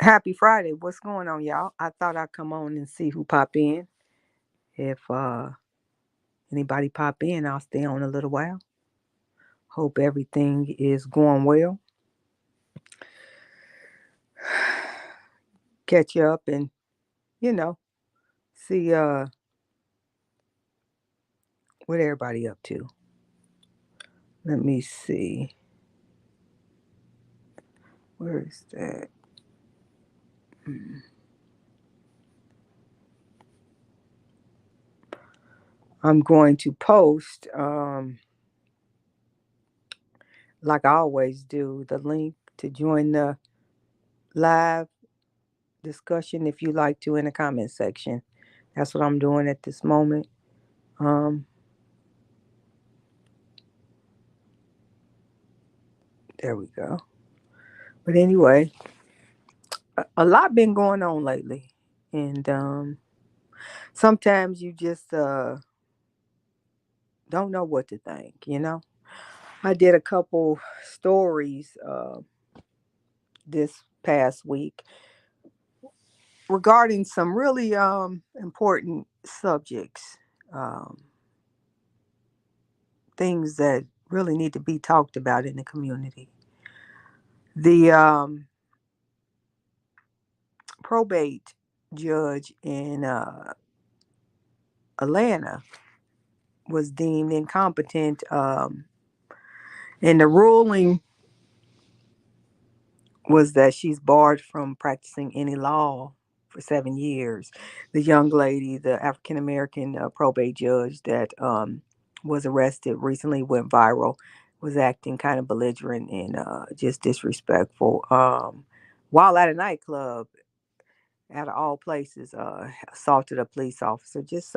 Happy Friday. What's going on, y'all? I thought I'd come on and see who pop in. If anybody pop in, I'll stay on a little while. Hope everything is going well. Catch you up and, you know, see what everybody up to. Let me see. Where is that? I'm going to post, like I always do, the link to join the live discussion if you like to in the comment section. That's what I'm doing at this moment. Um, there we go. But anyway, a lot been going on lately, and sometimes you just don't know what to think. I did a couple stories this past week regarding some really important subjects, um, things that really need to be talked about in the community. The probate judge in Atlanta was deemed incompetent, and the ruling was that she's barred from practicing any law for 7 years. The young lady, the African American probate judge that was arrested recently, went viral, was acting kind of belligerent and just disrespectful while at a nightclub, out of all places, assaulted a police officer. Just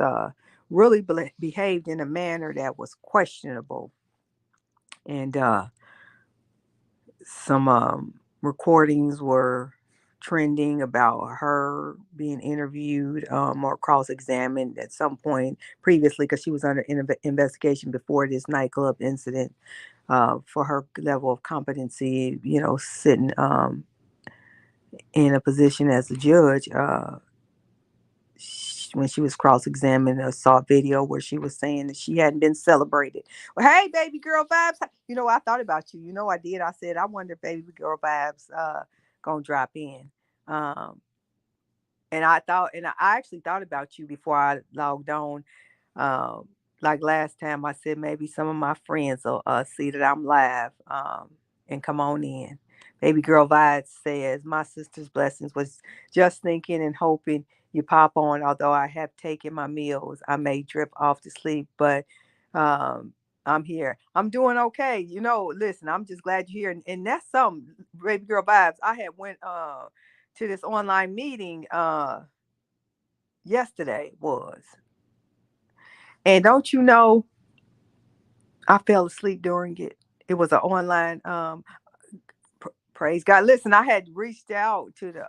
really behaved in a manner that was questionable. And some recordings were trending about her being interviewed or cross-examined at some point previously, because she was under investigation before this nightclub incident, for her level of competency, sitting in a position as a judge. When she was cross-examined, I saw a video where she was saying that she hadn't been celebrated. Well, hey, baby girl vibes. I thought about you. I did. I said, I wonder if baby girl vibes gonna drop in. Um, and I actually thought about you before I logged on. Like last time, I said maybe some of my friends will see that I'm live, and come on in. Baby girl vibes says, my sister's blessings was just thinking and hoping you pop on. Although I have taken my meals, I may drip off to sleep, but um, I'm here. I'm doing okay. Listen, I'm just glad you're here, and that's something. Baby girl vibes. I had went to this online meeting yesterday was, and don't you know, I fell asleep during it. It was an online praise God. Listen, I had reached out to the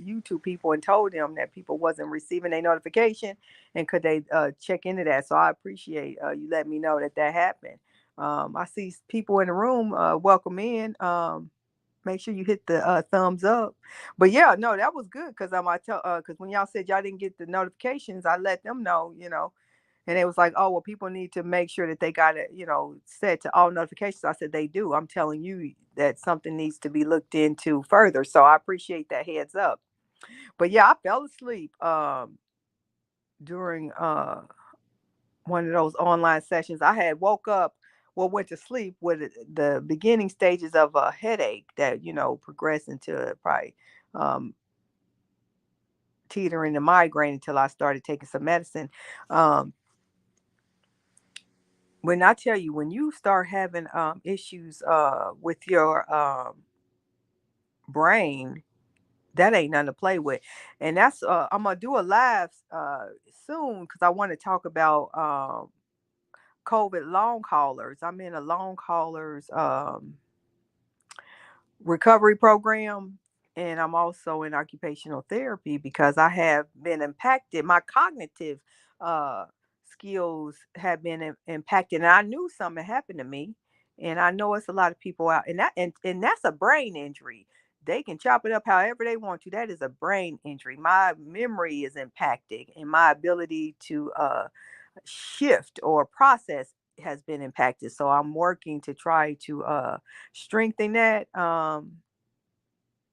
YouTube people and told them that people wasn't receiving a notification, and could they check into that. So I appreciate you letting me know that happened. I see people in the room. Welcome in. Make sure you hit the thumbs up. But yeah, no, that was good, because I tell, because when y'all said y'all didn't get the notifications, I let them know, and it was like, oh, well, people need to make sure that they got it, set to all notifications. I said, they do. I'm telling you that something needs to be looked into further. So I appreciate that heads up. But yeah, I fell asleep during one of those online sessions. I had woke up, well, went to sleep with the beginning stages of a headache that, progressed into probably um, teetering to migraine until I started taking some medicine. Um, when I tell you, when you start having issues with your brain, that ain't nothing to play with. And that's I'm gonna do a live soon, because I want to talk about COVID long haulers. I'm in a long haulers recovery program, and I'm also in occupational therapy, because I have been impacted. My cognitive uh, skills have been impacted, and I knew something happened to me, and I know it's a lot of people out, and that's a brain injury. they can chop it up however they want to. That is a brain injury. My memory is impacted, and my ability to shift or process has been impacted. So I'm working to try to strengthen that.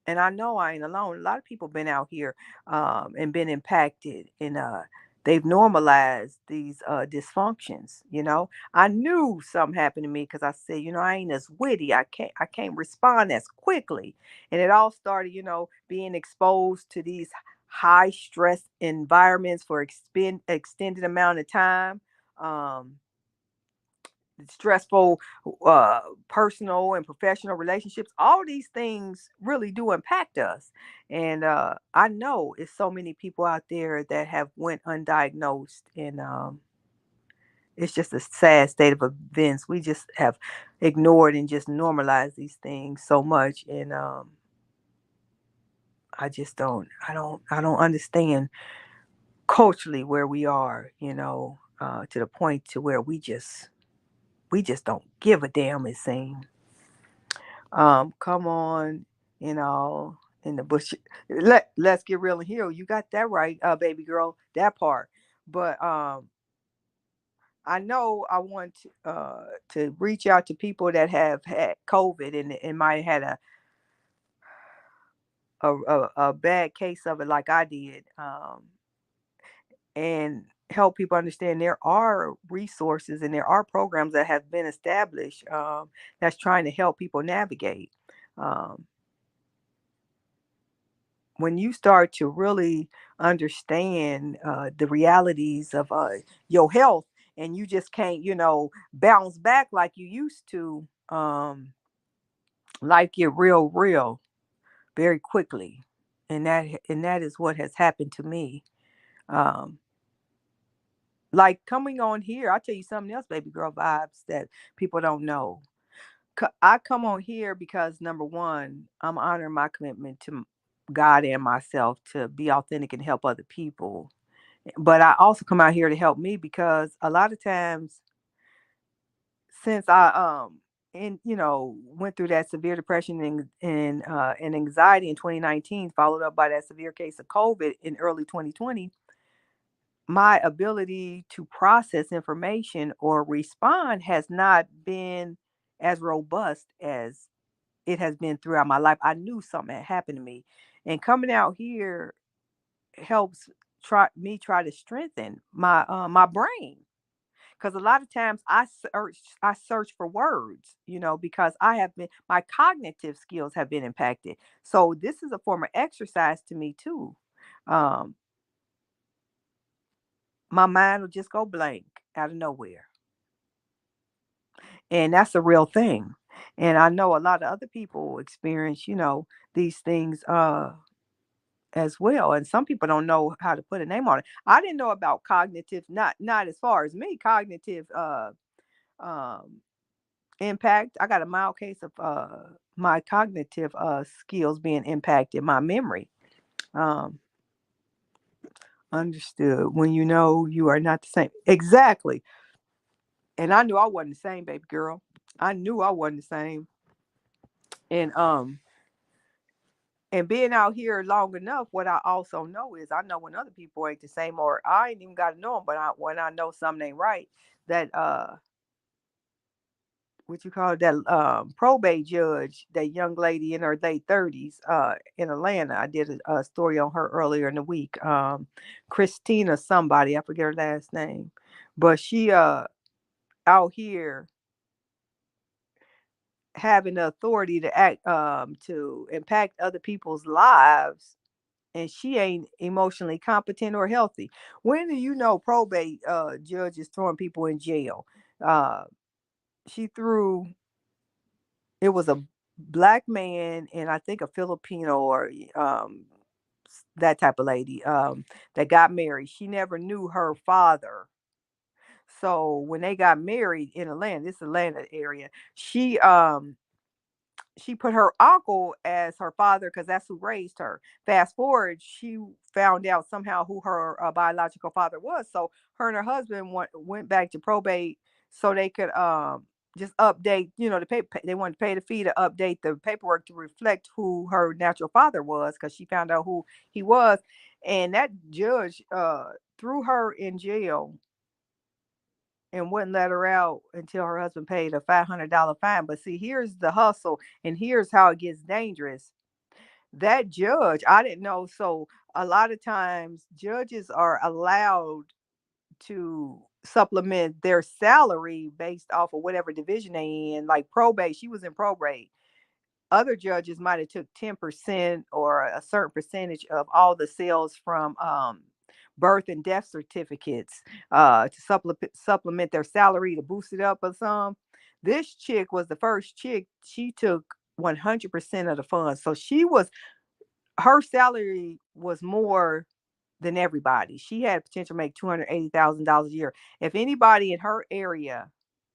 And I know I ain't alone. A lot of people been out here and been impacted, and they've normalized these dysfunctions. I knew something happened to me because I said, I ain't as witty. I can't respond as quickly, and it all started, being exposed to these high stress environments for extended amount of time. Um, Stressful uh personal and professional relationships, all these things really do impact us. And I know it's so many people out there that have went undiagnosed, and it's just a sad state of events. We just have ignored and just normalized these things so much. And I don't understand culturally where we are, to the point to where we just don't give a damn, it seems. Come on, in the bush. Let's get real and heal. You got that right, baby girl, that part. But I know I want to reach out to people that have had COVID, and might have had a bad case of it like I did. And help people understand there are resources and there are programs that have been established, that's trying to help people navigate. Um, when you start to really understand the realities of your health, and you just can't, bounce back like you used to, life get real very quickly. And that is what has happened to me. um, like coming on here, I'll tell you something else, baby girl vibes, that people don't know. I come on here because, number one, I'm honoring my commitment to God and myself to be authentic and help other people. But I also come out here to help me because a lot of times, since I went through that severe depression and anxiety in 2019, followed up by that severe case of COVID in early 2020, my ability to process information or respond has not been as robust as it has been throughout my life. I knew something had happened to me, and coming out here helps try to strengthen my brain, because a lot of times I search for words, because I have been my cognitive skills have been impacted. So this is a form of exercise to me too. Um, my mind will just go blank out of nowhere, and that's a real thing. And I know a lot of other people experience, these things as well. And some people don't know how to put a name on it. I didn't know about cognitive, not as far as me, cognitive um impact. I got a mild case of my cognitive skills being impacted, my memory. Um Understood. When you know you are not the same. Exactly. And I knew I wasn't the same, baby girl. I knew I wasn't the same. And being out here long enough, what I also know is I know when other people ain't the same, or I ain't even got to know them, but when I know something ain't right, that what you call it, that probate judge, that young lady in her late 30s in Atlanta. I did a story on her earlier in the week. Christina somebody, I forget her last name, but she out here having the authority to act, to impact other people's lives, and she ain't emotionally competent or healthy. When do you know probate judges throwing people in jail? Uh, she threw It was a black man and I think a Filipino, or that type of lady, that got married. She never knew her father. So when they got married in Atlanta, this Atlanta area, she put her uncle as her father because that's who raised her. Fast forward, she found out somehow who her biological father was. So her and her husband went back to probate so they could just update, the paper. They wanted to pay the fee to update the paperwork to reflect who her natural father was, because she found out who he was, and that judge threw her in jail and wouldn't let her out until her husband paid a $500 fine. But see, here's the hustle, and here's how it gets dangerous. That judge, I didn't know. So a lot of times, judges are allowed to supplement their salary based off of whatever division they in. Like probate, she was in probate. Other judges might have took 10% or a certain percentage of all the sales from birth and death certificates to supplement their salary, to boost it up or some. This chick was the first chick. She took 100% of the funds. So her salary was more than everybody. She had potential to make $280,000 a year. If anybody in her area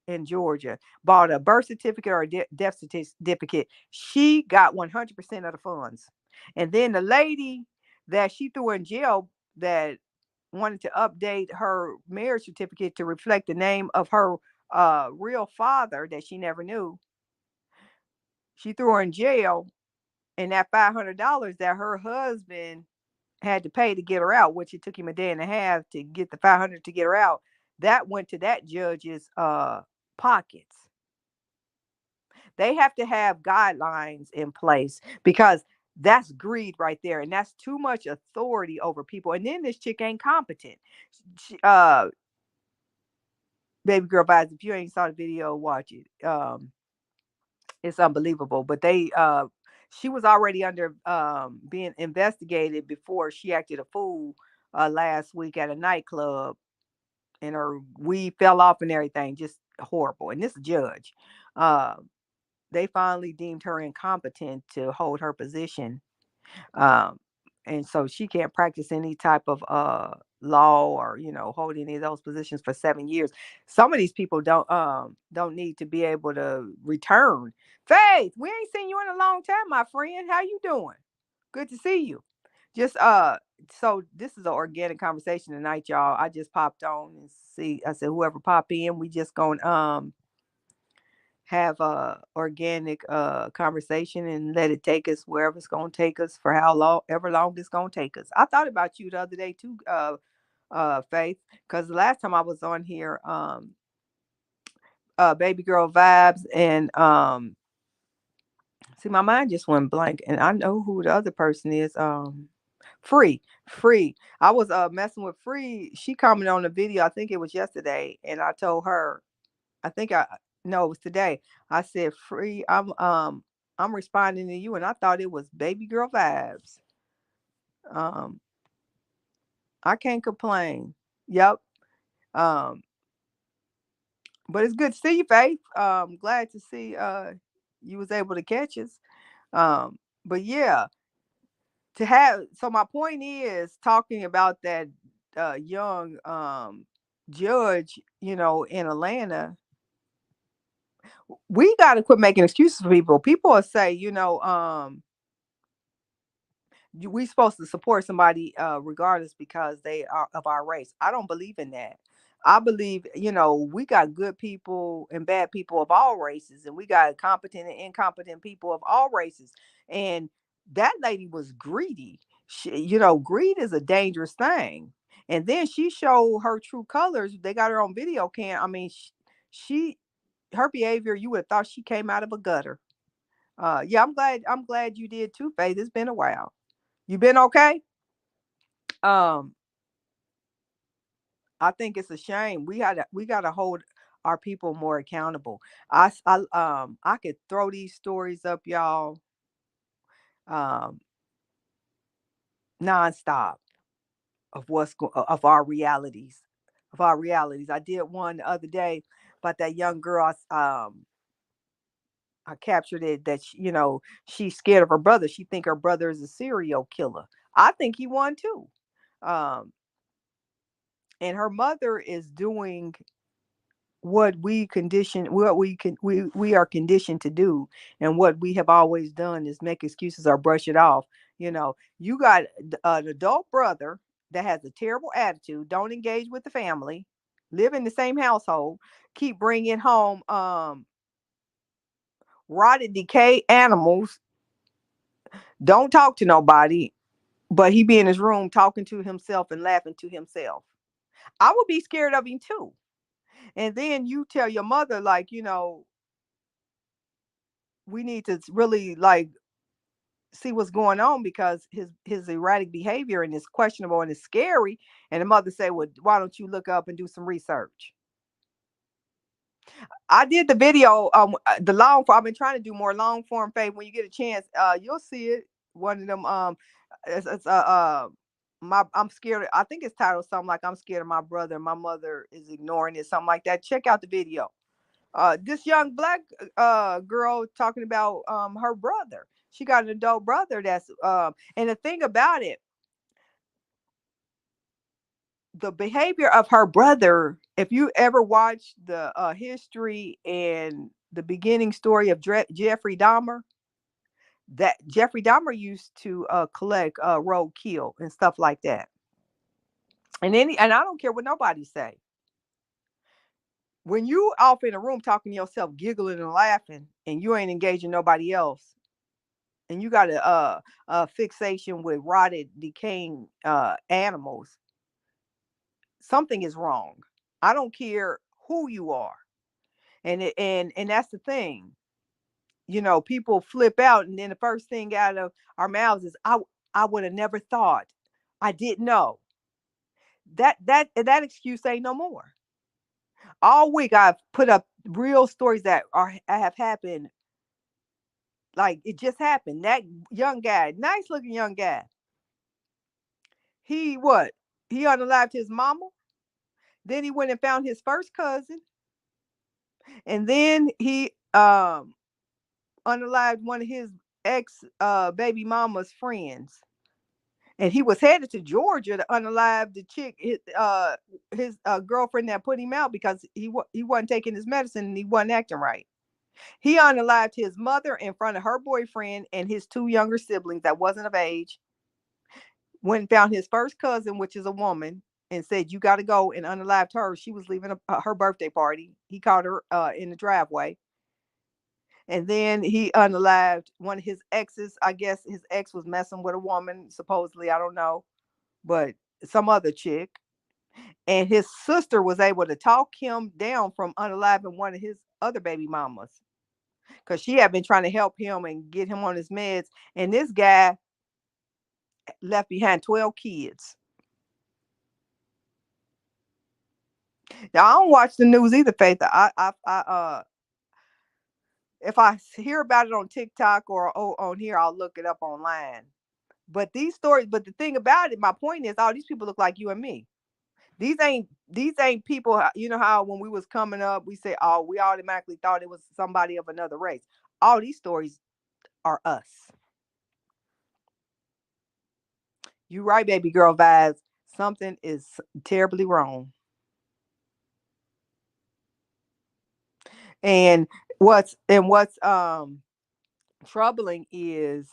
in Georgia bought a birth certificate or a death certificate, she got 100% of the funds. And then the lady that she threw in jail, that wanted to update her marriage certificate to reflect the name of her real father that she never knew, she threw her in jail. And that $500 that her husband had to pay to get her out, which it took him a day and a half to get the 500 to get her out, that went to that judge's pockets. They have to have guidelines in place, because that's greed right there, and that's too much authority over people. And then this chick ain't competent. She, baby girl vibes, if you ain't saw the video, watch it. It's unbelievable. But she was already under being investigated before she acted a fool last week at a nightclub, and her weed fell off and everything. Just horrible. And this judge, uh, they finally deemed her incompetent to hold her position. Um, and so she can't practice any type of law, or hold any of those positions for 7 years. Some of these people don't need to be able to return. Faith, we ain't seen you in a long time, my friend. How you doing? Good to see you. Just so this is an organic conversation tonight, y'all. I just popped on and see. I said whoever pop in, we just gonna have a organic conversation and let it take us wherever it's gonna take us, for how long ever long it's gonna take us. I thought about you the other day too, Faith, because the last time I was on here, baby girl vibes, and see, my mind just went blank, and I know who the other person is. Free. I was messing with Free. She commented on the video, I think it was yesterday, and I told her, I think I no, it was today. I said, Free, I'm responding to you, and I thought it was baby girl vibes. Um, I can't complain. Yep. Um, but it's good to see you, Faith. Glad to see you was able to catch us. But yeah, to have, so my point is, talking about that young judge, in Atlanta. We got to quit making excuses for people. People will say, we supposed to support somebody regardless because they are of our race. I don't believe in that. I believe, we got good people and bad people of all races, and we got competent and incompetent people of all races. And that lady was greedy. Greed is a dangerous thing. And then she showed her true colors. They got her on video cam. I mean, she her behavior, you would have thought she came out of a gutter. Yeah, I'm glad you did too, Faith. It's been a while. You been okay? Um, I think it's a shame. We gotta hold our people more accountable. I could throw these stories up, y'all, um, nonstop, of of our realities. I did one the other day about that young girl. I captured it that she's scared of her brother. She think her brother is a serial killer. I think he won too. Um, and her mother is doing what we are conditioned to do, and what we have always done is make excuses or brush it off. You got an adult brother that has a terrible attitude, don't engage with the family, live in the same household, keep bringing home rotted, decayed animals, don't talk to nobody, but he be in his room talking to himself and laughing to himself. I would be scared of him too. And then you tell your mother, like, we need to really like see what's going on because his erratic behavior and is questionable and it's scary. And the mother say, well, why don't you look up and do some research? I did the video, the long form. I've been trying to do more long form. Faith, when you get a chance, you'll see it. One of them, it's I'm scared. I think it's titled something like "I'm scared of my brother. My mother is ignoring it," something like that. Check out the video. This young black girl talking about her brother. She got an adult brother that's and the thing about it, the behavior of her brother, if you ever watched the history and the beginning story of Jeffrey Dahmer, that Jeffrey Dahmer used to collect roadkill and stuff like that. And I don't care what nobody say. When you off in a room talking to yourself, giggling and laughing, and you ain't engaging nobody else, and you got a fixation with rotted, decaying animals, something is wrong. I don't care who you are. And that's the thing. People flip out, and then the first thing out of our mouths is, I would have never thought. I didn't know. That excuse ain't no more. All week I've put up real stories that have happened. Like it just happened. That young guy, nice looking young guy. He what? He unalived his mama. Then he went and found his first cousin, and then he unalived one of his ex baby mama's friends. And he was headed to Georgia to unalive the chick, his girlfriend that put him out because he wasn't taking his medicine and he wasn't acting right. He unalived his mother in front of her boyfriend and his two younger siblings that wasn't of age. Went and found his first cousin, which is a woman, and said, "You got to go," and unalived her. She was leaving her birthday party. He caught her in the driveway. And then he unalived one of his exes. I guess his ex was messing with a woman, supposedly. I don't know, but some other chick. And his sister was able to talk him down from unaliving one of his other baby mamas because she had been trying to help him and get him on his meds. And this guy left behind 12 kids. Now I don't watch the news either, Faith. If I hear about it on TikTok or on here, I'll look it up online. But these stories, but the thing about it, my point is, all these people look like you and me. These ain't people. You know how when we was coming up, we say, "Oh, we automatically thought it was somebody of another race." All these stories are us. You right, baby girl vibes. Something is terribly wrong. And what's troubling is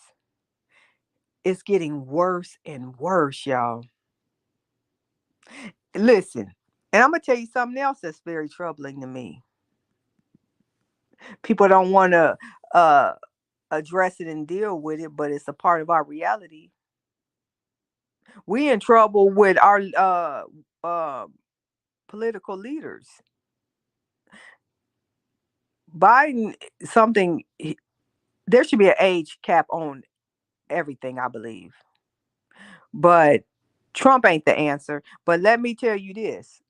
it's getting worse and worse, y'all. Listen, and I'm gonna tell you something else that's very troubling to me. People don't want to uh address it and deal with it, but it's a part of our reality. We in trouble with our uh political leaders. Biden, something there should be an age cap on everything, I believe. But Trump ain't the answer. But let me tell you this.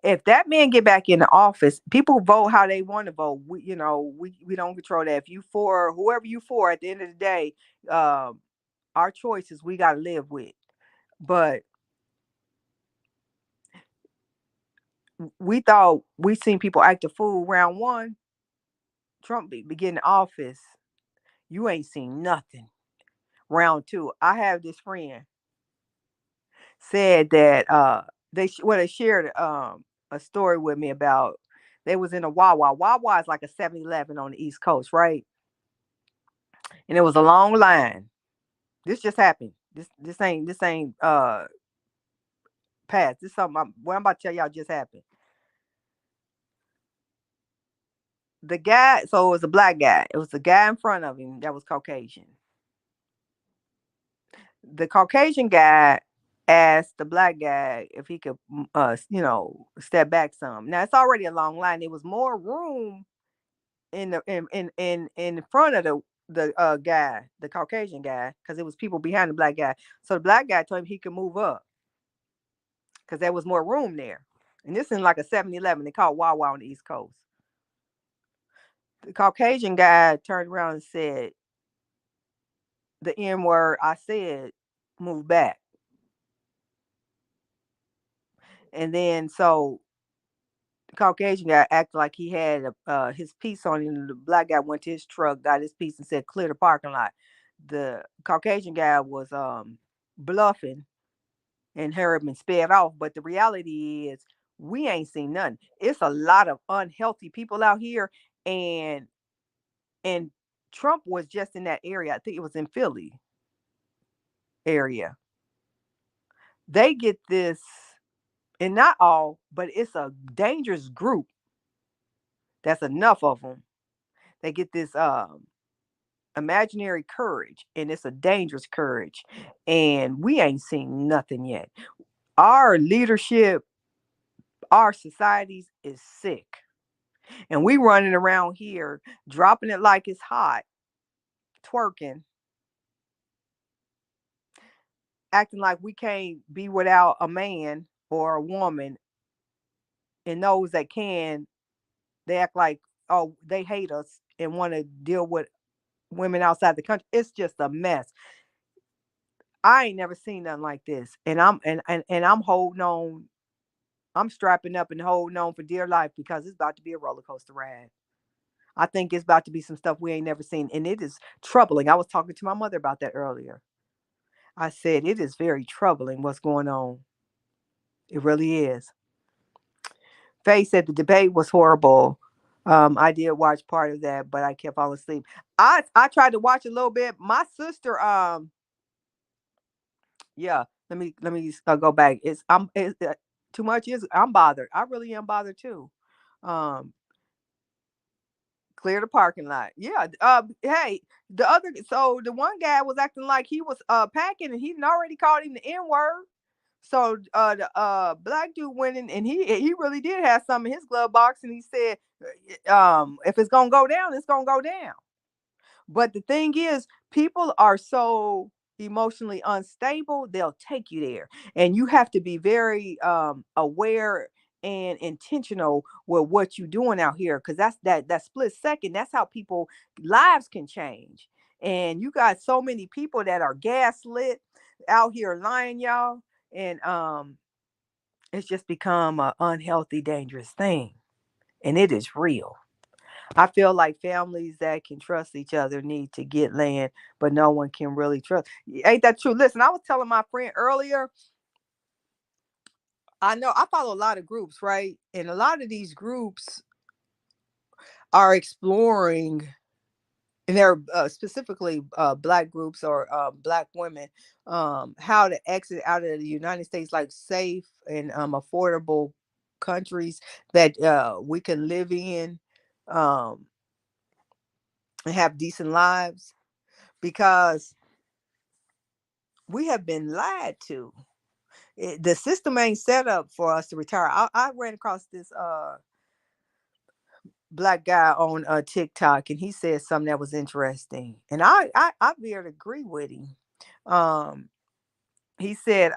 If that man get back in the office, people vote how they want to vote. We don't control that. If you for whoever you for, at the end of the day, um, our choices we got to live with. But we thought we seen people act a fool round one. Trump begin the office. You ain't seen nothing. Round two, I have this friend said that they shared a story with me about they was in a Wawa. Wawa is like a 7-Eleven on the East Coast, right? And it was a long line. This just happened. This ain't past. This something what I'm about to tell y'all just happened. the guy, so it was a black guy. It was the guy in front of him that was Caucasian. The Caucasian guy asked the black guy if he could, step back some. Now it's already a long line. There was more room in front of the guy, the Caucasian guy, because it was people behind the black guy. So the black guy told him he could move up because there was more room there. And this is like a 7-Eleven. They call Wawa on the East Coast. The Caucasian guy turned around and said, the N word I said, move back. And then so the Caucasian guy acted like he had his piece on him. The black guy went to his truck, got his piece, and said, clear the parking lot. The Caucasian guy was bluffing and hurried and sped off. But the reality is, we ain't seen nothing. It's a lot of unhealthy people out here, and Trump was just in that area. I think it was in Philly area. They get this, and not all, but it's a dangerous group. That's enough of them. They get this imaginary courage, and it's a dangerous courage, and we ain't seen nothing yet. Our leadership, our societies is sick, and we running around here dropping it like it's hot, twerking, acting like we can't be without a man or a woman, and those that can, they act like, oh, they hate us and want to deal with women outside the country. It's just a mess. I ain't never seen nothing like this, and I'm holding on. I'm strapping up and holding on for dear life because it's about to be a roller coaster ride. I think it's about to be some stuff we ain't never seen, and it is troubling. I was talking to my mother about that earlier. I said it is very troubling what's going on. It really is. Faye said the debate was horrible. I did watch part of that, but I kept falling asleep. I tried to watch a little bit. My sister, yeah. Let me go back. It's too much. Is I'm bothered. I really am bothered too. Um, Clear the parking lot. Yeah. Hey, the one guy was acting like he was packing, and he'd already called him the N word. So the black dude went in, and he really did have some in his glove box, and he said, if it's gonna go down, it's gonna go down. But the thing is, people are so emotionally unstable, they'll take you there. And you have to be very aware and intentional with what you're doing out here, because that split second, that's how people lives can change. And you got so many people that are gaslit out here lying, y'all. And it's just become an unhealthy, dangerous thing. And it is real. I feel like families that can trust each other need to get land, but no one can really trust. Ain't that true? Listen, I was telling my friend earlier, I know I follow a lot of groups, right? And a lot of these groups are exploring, and they're specifically black groups or black women, how to exit out of the United States, like safe and affordable countries that we can live in, um, and have decent lives, because we have been lied to. The system ain't set up for us to retire. I ran across this black guy on TikTok, and he said something that was interesting, and I veered agree with him. Um, he said,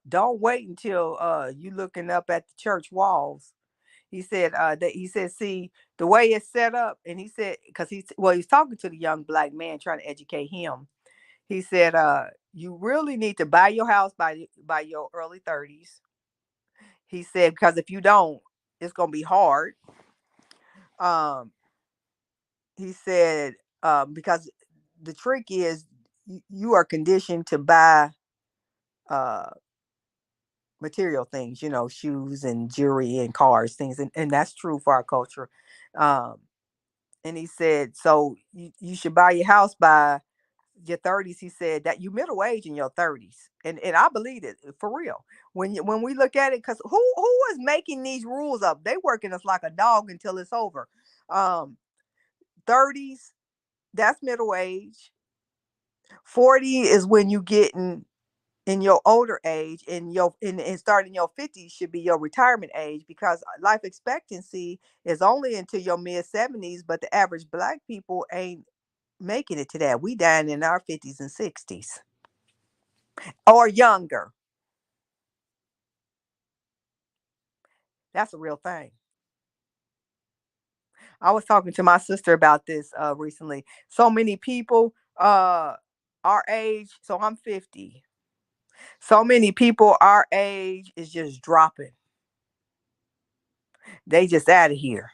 "Don't wait until you looking up at the church walls." He said, see the way it's set up, and he said, because he's talking to the young black man trying to educate him. He said, you really need to buy your house by your early 30s. He said, because if you don't, it's gonna be hard. Um, he said, because the trick is you are conditioned to buy uh material things, shoes and jewelry and cars, things, and that's true for our culture. Um, and he said, so you should buy your house by your 30s. He said that you middle age in your 30s, and I believe it for real. When we look at it, because who is making these rules up? They working us like a dog until it's over. 30s, that's middle age. 40 is when you get in your older age, and starting your 50s should be your retirement age, because life expectancy is only into your mid 70s, but the average black people ain't making it to that. We dying in our 50s and 60s or younger. That's a real thing. I was talking to my sister about this recently. So many people our age, so I'm 50. So many people our age is just dropping. They just out of here.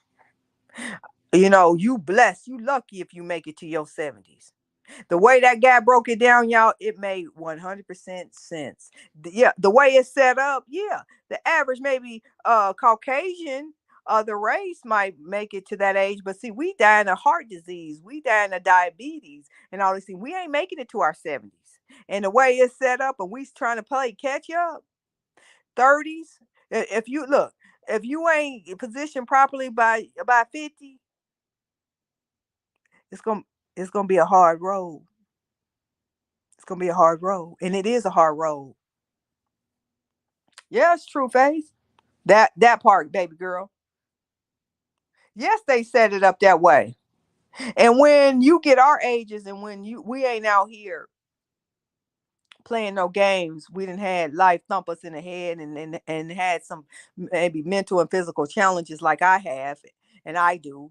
You blessed, you lucky if you make it to your 70s. The way that guy broke it down, y'all, it made 100% sense. Yeah, the way it's set up, yeah, the average maybe Caucasian the race might make it to that age, but see, we dying of heart disease, we dying of diabetes, and all these things. We ain't making it to our 70s. And the way it's set up, and we trying to play catch up, 30s. If you look, if you ain't positioned properly by 50, it's gonna it's gonna be a hard road. It's gonna be a hard road, and it is a hard road. Yeah, it's true, Face. That part, baby girl. Yes, they set it up that way. And when you get our ages, and when we ain't out here playing no games, we didn't had life thump us in the head, and had some maybe mental and physical challenges like I have, and I do.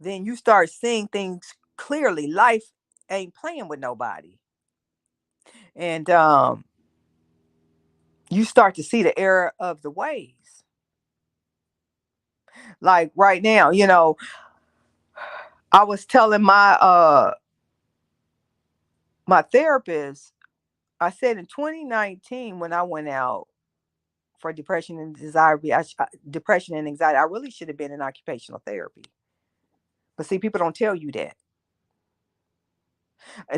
Then you start seeing things clearly. Life ain't playing with nobody, and you start to see the error of the ways. Like right now, I was telling my therapist, I said in 2019 when I went out for depression and anxiety, depression and anxiety, I really should have been in occupational therapy. But see, people don't tell you that.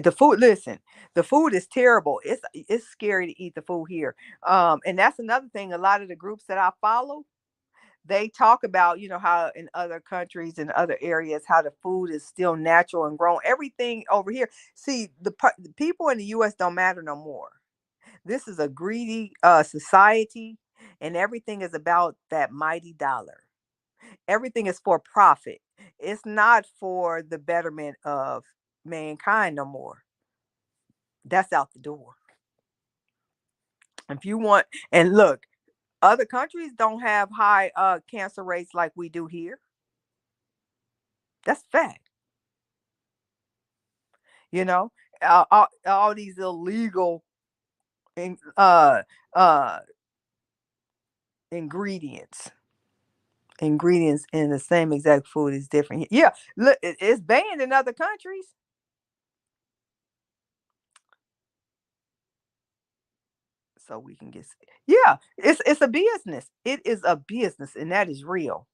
The food, listen, the food is terrible. It's scary to eat the food here. And that's another thing. A lot of the groups that I follow, they talk about, how in other countries and other areas, how the food is still natural and grown. Everything over here. See, the people in the U.S. don't matter no more. This is a greedy society, and everything is about that mighty dollar. Everything is for profit. It's not for the betterment of mankind no more. That's out the door. If you want, and look, other countries don't have high cancer rates like we do here. That's fact. You know, all these illegal in, ingredients. Ingredients in the same exact food is different. Yeah, look, it's banned in other countries, so we can get. Yeah, it's a business. It is a business, and that is real.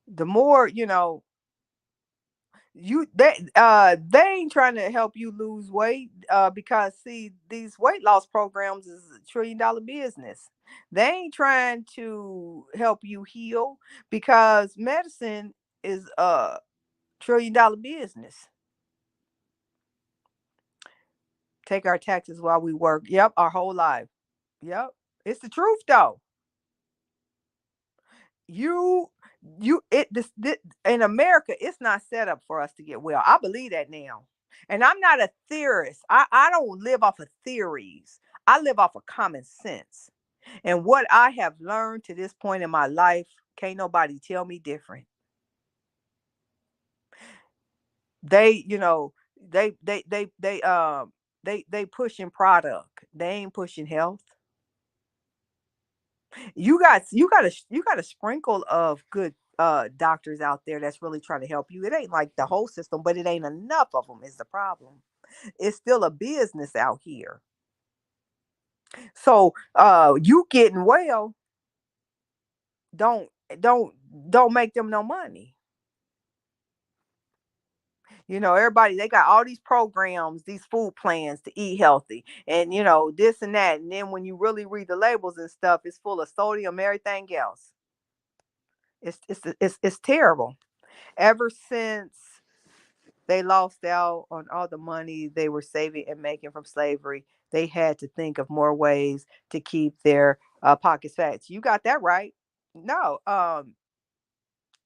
The more they ain't trying to help you lose weight, because see, these weight loss programs is $1 trillion business. They ain't trying to help you heal, because medicine is a $1 trillion business. Take our taxes while we work. Yep, our whole life. Yep, it's the truth though. you this in America, it's not set up for us to get well. I believe that now. And I'm not a theorist. I don't live off of theories. I live off of common sense. And what I have learned to this point in my life, can't nobody tell me different. They, they pushing product. They ain't pushing health. You got a sprinkle of good doctors out there that's really trying to help you. It ain't like the whole system, but it ain't enough of them is the problem. It's still a business out here. So you getting well, don't don't don't make them no money. Everybody, they got all these programs, these food plans to eat healthy, and this and that. And then when you really read the labels and stuff, it's full of sodium, everything else. It's terrible. Ever since they lost out on all the money they were saving and making from slavery, they had to think of more ways to keep their pockets fat. You got that right. No,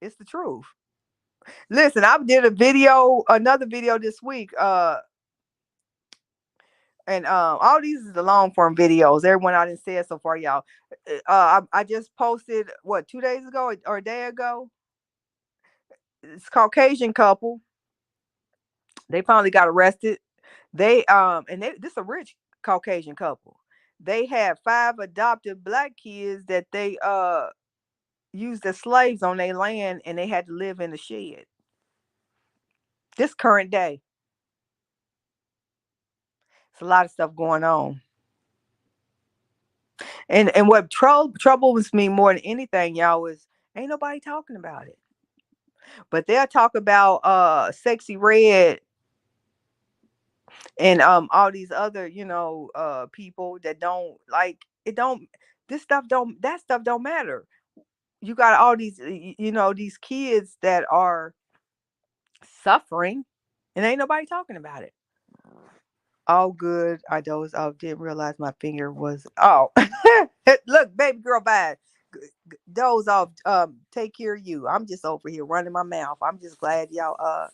it's the truth. Listen, I did another video this week. And all these is the long form videos. Everyone I didn't say it so far, y'all. I just posted what 2 days ago or a day ago. It's Caucasian couple. They finally got arrested. This a rich Caucasian couple. They had 5 adopted black kids that they used as slaves on their land, and they had to live in a shed. This current day, it's a lot of stuff going on. And what troubles me more than anything, y'all, is ain't nobody talking about it. But they'll talk about Sexy Red and all these other, people that don't like it. Don't This stuff don't that stuff don't matter. You got all these these kids that are suffering, and ain't nobody talking about it. All good. I dozed off. Didn't realize my finger was. Oh, look, baby girl, bye. Doze off. Take care of you. I'm just over here running my mouth. I'm just glad y'all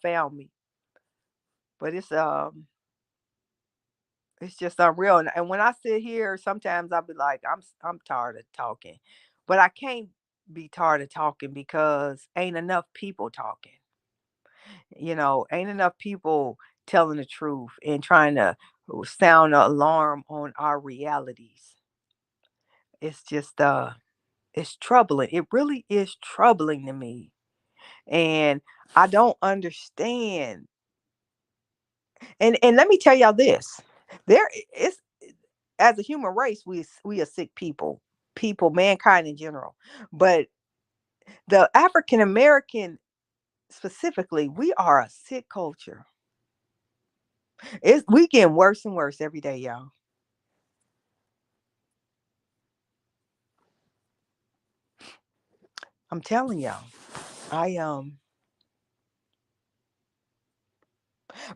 found me. But it's just unreal. And when I sit here, sometimes I'll be like, I'm tired of talking, but I can't be tired of talking because ain't enough people talking. Ain't enough people telling the truth and trying to sound an alarm on our realities. It's just it's troubling. It really is troubling to me. And I don't understand. And let me tell y'all this. There is As a human race, we are sick people, mankind in general. But the African American specifically, we are a sick culture. We getting worse and worse every day, y'all. I'm telling y'all. I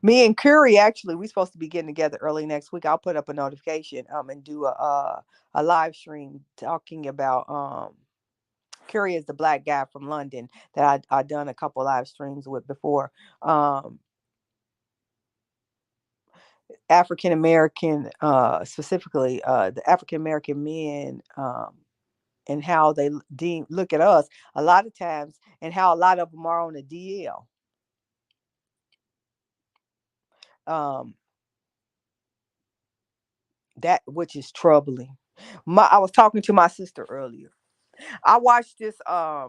Me and Curry, actually, we supposed to be getting together early next week. I'll put up a notification and do a live stream talking about Curry is the black guy from London that I done a couple live streams with before. African American, specifically the African American men, and how they look at us a lot of times, and how a lot of them are on the DL. Um, that which is troubling. I was talking to my sister earlier. I watched this. I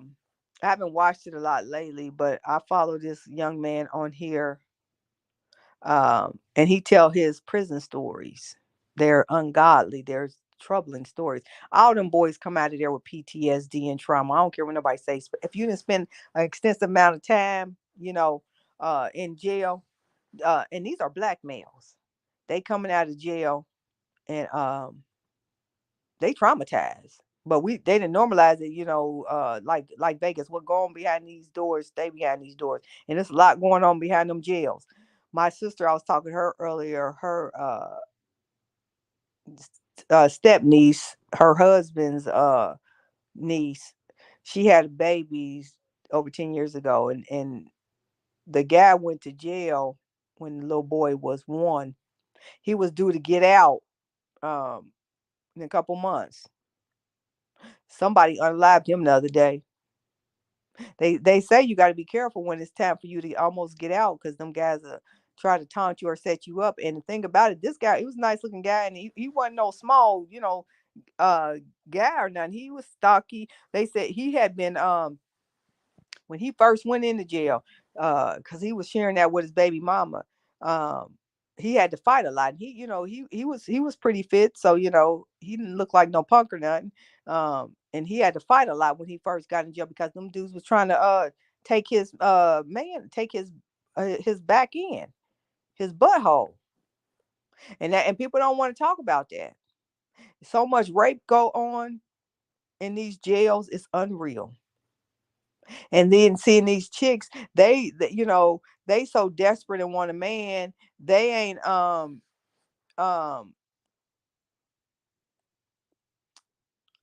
haven't watched it a lot lately, but I follow this young man on here, and he tell his prison stories. They're ungodly. They're troubling stories. All them boys come out of there with PTSD and trauma. I don't care what nobody says. If you didn't spend an extensive amount of time, in jail, and these are black males, they coming out of jail and they traumatized. But they didn't normalize it, like Vegas. What go on behind these doors, stay behind these doors. And there's a lot going on behind them jails. My sister, I was talking to her earlier, her step niece, her husband's niece, she had babies over 10 years ago, and the guy went to jail when the little boy was 1. He was due to get out in a couple months. Somebody unlived him the other day. They say you got to be careful when it's time for you to almost get out, because them guys try to taunt you or set you up. And the thing about it, this guy, he was a nice looking guy, and he wasn't no small, uh guy or nothing. He was stocky. They said he had been when he first went into jail, because he was sharing that with his baby mama. um he had to fight a lot. And he was pretty fit, so he didn't look like no punk or nothing. And he had to fight a lot when he first got in jail, because them dudes was trying to take his back in his butthole. And people don't want to talk about that. So much rape go on in these jails. It's unreal. And then seeing these chicks, they so desperate and want a man, they ain't um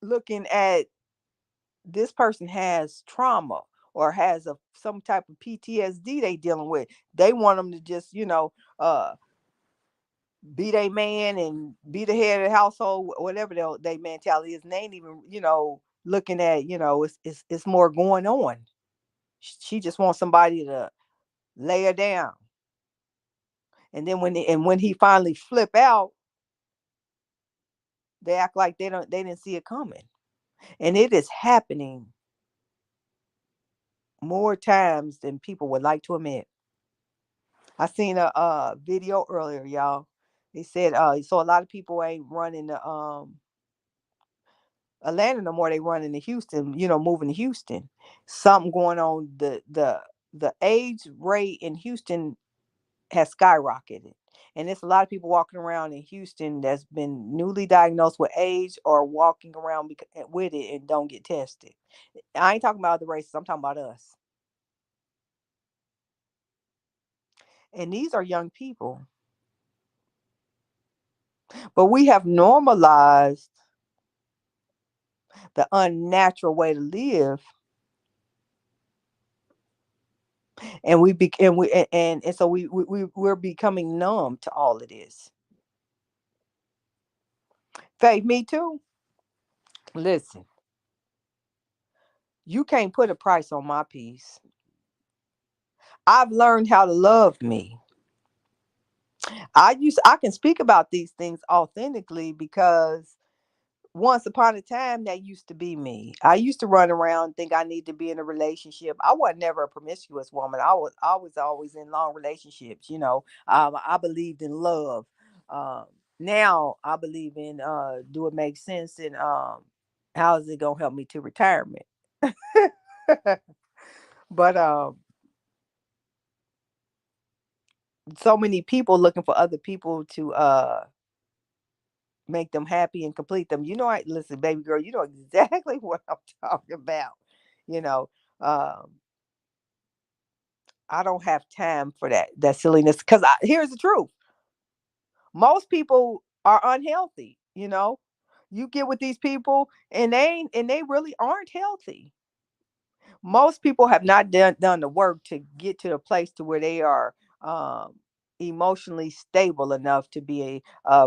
looking at this person has trauma or has some type of PTSD they dealing with. They want them to just, uh be their man and be the head of the household, whatever their mentality is. And they ain't even, looking at, it's more going on. She just wants somebody to lay her down. And then when he finally flip out, they act like they didn't see it coming. And it is happening more times than people would like to admit. I seen a video earlier, y'all. They said so a lot of people ain't running the Atlanta no more. They running to Houston, moving to Houston. Something going on. The age rate in Houston has skyrocketed. And there's a lot of people walking around in Houston that's been newly diagnosed with AIDS or walking around with it and don't get tested. I ain't talking about other races. I'm talking about us. And these are young people. But we have normalized the unnatural way to live, and so we're becoming numb to all of this. Faith, me too. Listen, you can't put a price on my peace. I've learned how to love me. I can speak about these things authentically because once upon a time that used to be me. I used to run around and think I need to be in a relationship. I was never a promiscuous woman. I was always in long relationships. I believed in love. Um, Now I believe in do it make sense, and how is it gonna help me to retirement? But so many people looking for other people to make them happy and complete them. I listen, baby girl, you know exactly what I'm talking about. You know, um, I don't have time for that silliness because here's the truth: most people are unhealthy. You get with these people and they really aren't healthy. Most people have not done the work to get to a place to where they are um, emotionally stable enough to be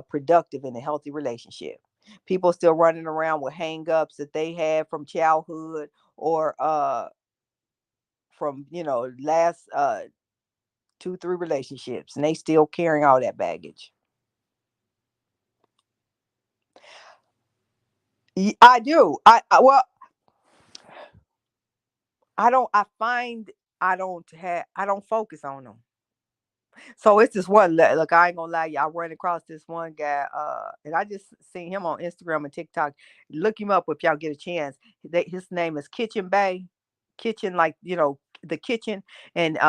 productive in a healthy relationship. People still running around with hang-ups that they had from childhood or from last 2 3 relationships, and they still carrying all that baggage. I do. Well, I don't. I find I don't focus on them. So it's this one. Look, I ain't gonna lie, y'all. I ran across this one guy, and I just seen him on Instagram and TikTok. Look him up if y'all get a chance. His name is Kitchen Bay, kitchen like the kitchen, and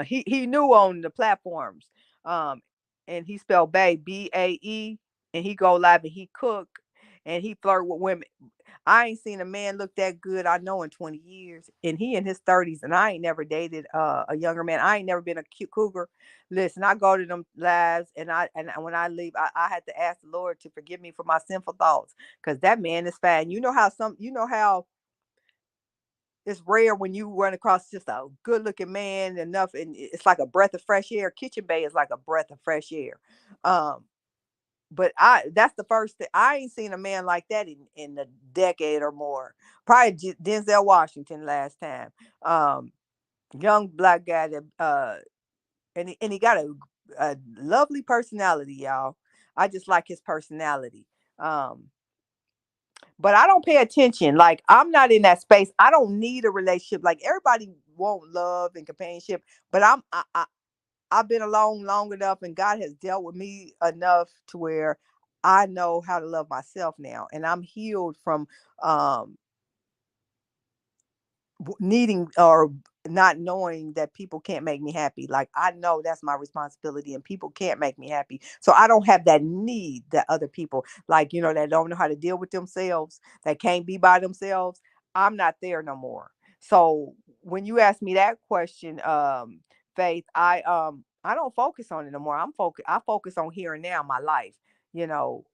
he knew on the platforms, um, and he spelled Bay BAE, and he go live and he cook, and he flirt with women. I ain't seen a man look that good, I know, in 20 years. And he in his 30s, and I ain't never dated a younger man. I ain't never been a cute cougar. Listen, I go to them lives, and when I leave, I had to ask the Lord to forgive me for my sinful thoughts, because that man is fine. You know how it's rare when you run across just a good looking man enough, and it's like a breath of fresh air. Kitchen Bay is like a breath of fresh air. Um, but that's the first thing. I ain't seen a man like that in a decade or more. Probably Denzel Washington last time. Um, Young black guy that and he got a lovely personality, y'all. I just like his personality. Um, but I don't pay attention. Like, I'm not in that space. I don't need a relationship. Like, everybody want love and companionship, but I've been alone long enough, and God has dealt with me enough to where I know how to love myself now, and I'm healed from um, needing or not knowing that people can't make me happy. Like, I know that's my responsibility, and people can't make me happy, so I don't have that need that other people, like, that don't know how to deal with themselves, that can't be by themselves. I'm not there no more. So when you ask me that question, Faith, I don't focus on it no more. I focus on here and now, my life. You know,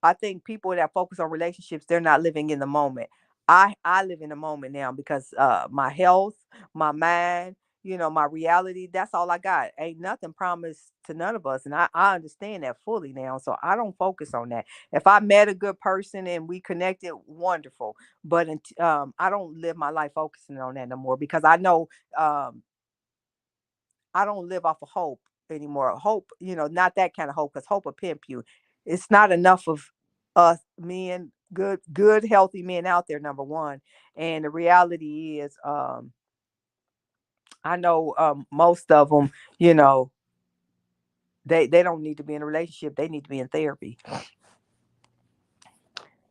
I think people that focus on relationships, they're not living in the moment. I live in the moment now because my health, my mind, my reality, that's all I got. Ain't nothing promised to none of us. And I understand that fully now. So I don't focus on that. If I met a good person and we connected, wonderful. But I don't live my life focusing on that no more because I know um, I don't live off of hope anymore. Hope, not that kind of hope, because hope will pimp you. It's not enough of us men, good, healthy men out there, number one. And the reality is, I know most of them, you know, they don't need to be in a relationship. They need to be in therapy.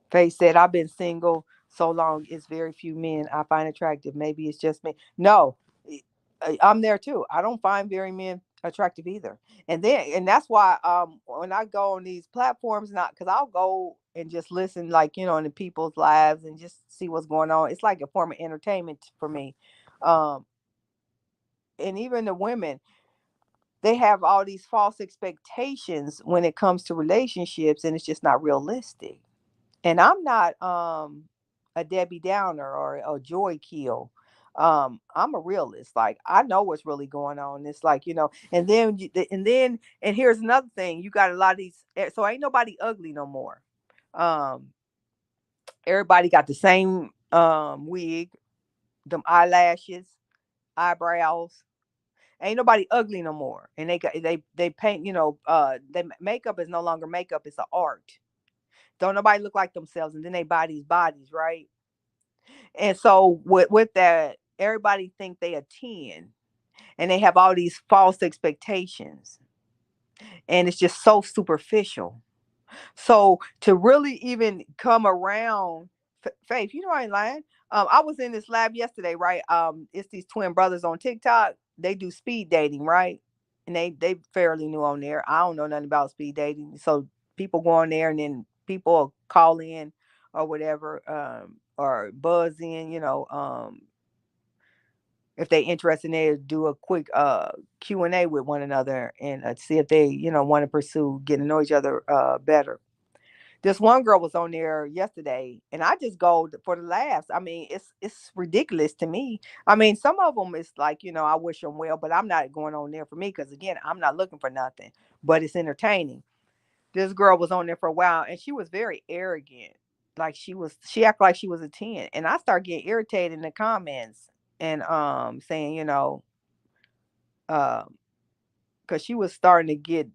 Faye said, I've been single so long, it's very few men I find attractive. Maybe it's just me. No, I'm there too. I don't find very men attractive either. And that's why when I go on these platforms, not because I'll go and just listen, like, into people's lives and just see what's going on. It's like a form of entertainment for me. Um, and even the women, they have all these false expectations when it comes to relationships, and it's just not realistic. And I'm not a Debbie Downer or a joy kill. I'm a realist. Like, I know what's really going on. It's like, and here's another thing. You got a lot of these, so ain't nobody ugly no more. Um, Everybody got the same wig, them eyelashes, eyebrows. Ain't nobody ugly no more. And they paint, they makeup is no longer makeup, it's an art. Don't nobody look like themselves, and then they buy these bodies, right? And so with that, everybody think they a 10, and they have all these false expectations, and it's just so superficial. So to really even come around, Faith, I ain't lying. I was in this lab yesterday, right? It's these twin brothers on TikTok. They do speed dating, right? And they fairly new on there. I don't know nothing about speed dating. So people go on there, and then people call in or whatever, or buzz in, if they interested, they do a quick Q&A with one another, and see if they, want to pursue getting to know each other better. This one girl was on there yesterday, and I just go for the laughs. I mean, it's ridiculous to me. I mean, some of them is like, I wish them well, but I'm not going on there for me because, again, I'm not looking for nothing. But it's entertaining. This girl was on there for a while, and she was very arrogant. Like, she acted like she was a 10, and I start getting irritated in the comments and saying, because she was starting to get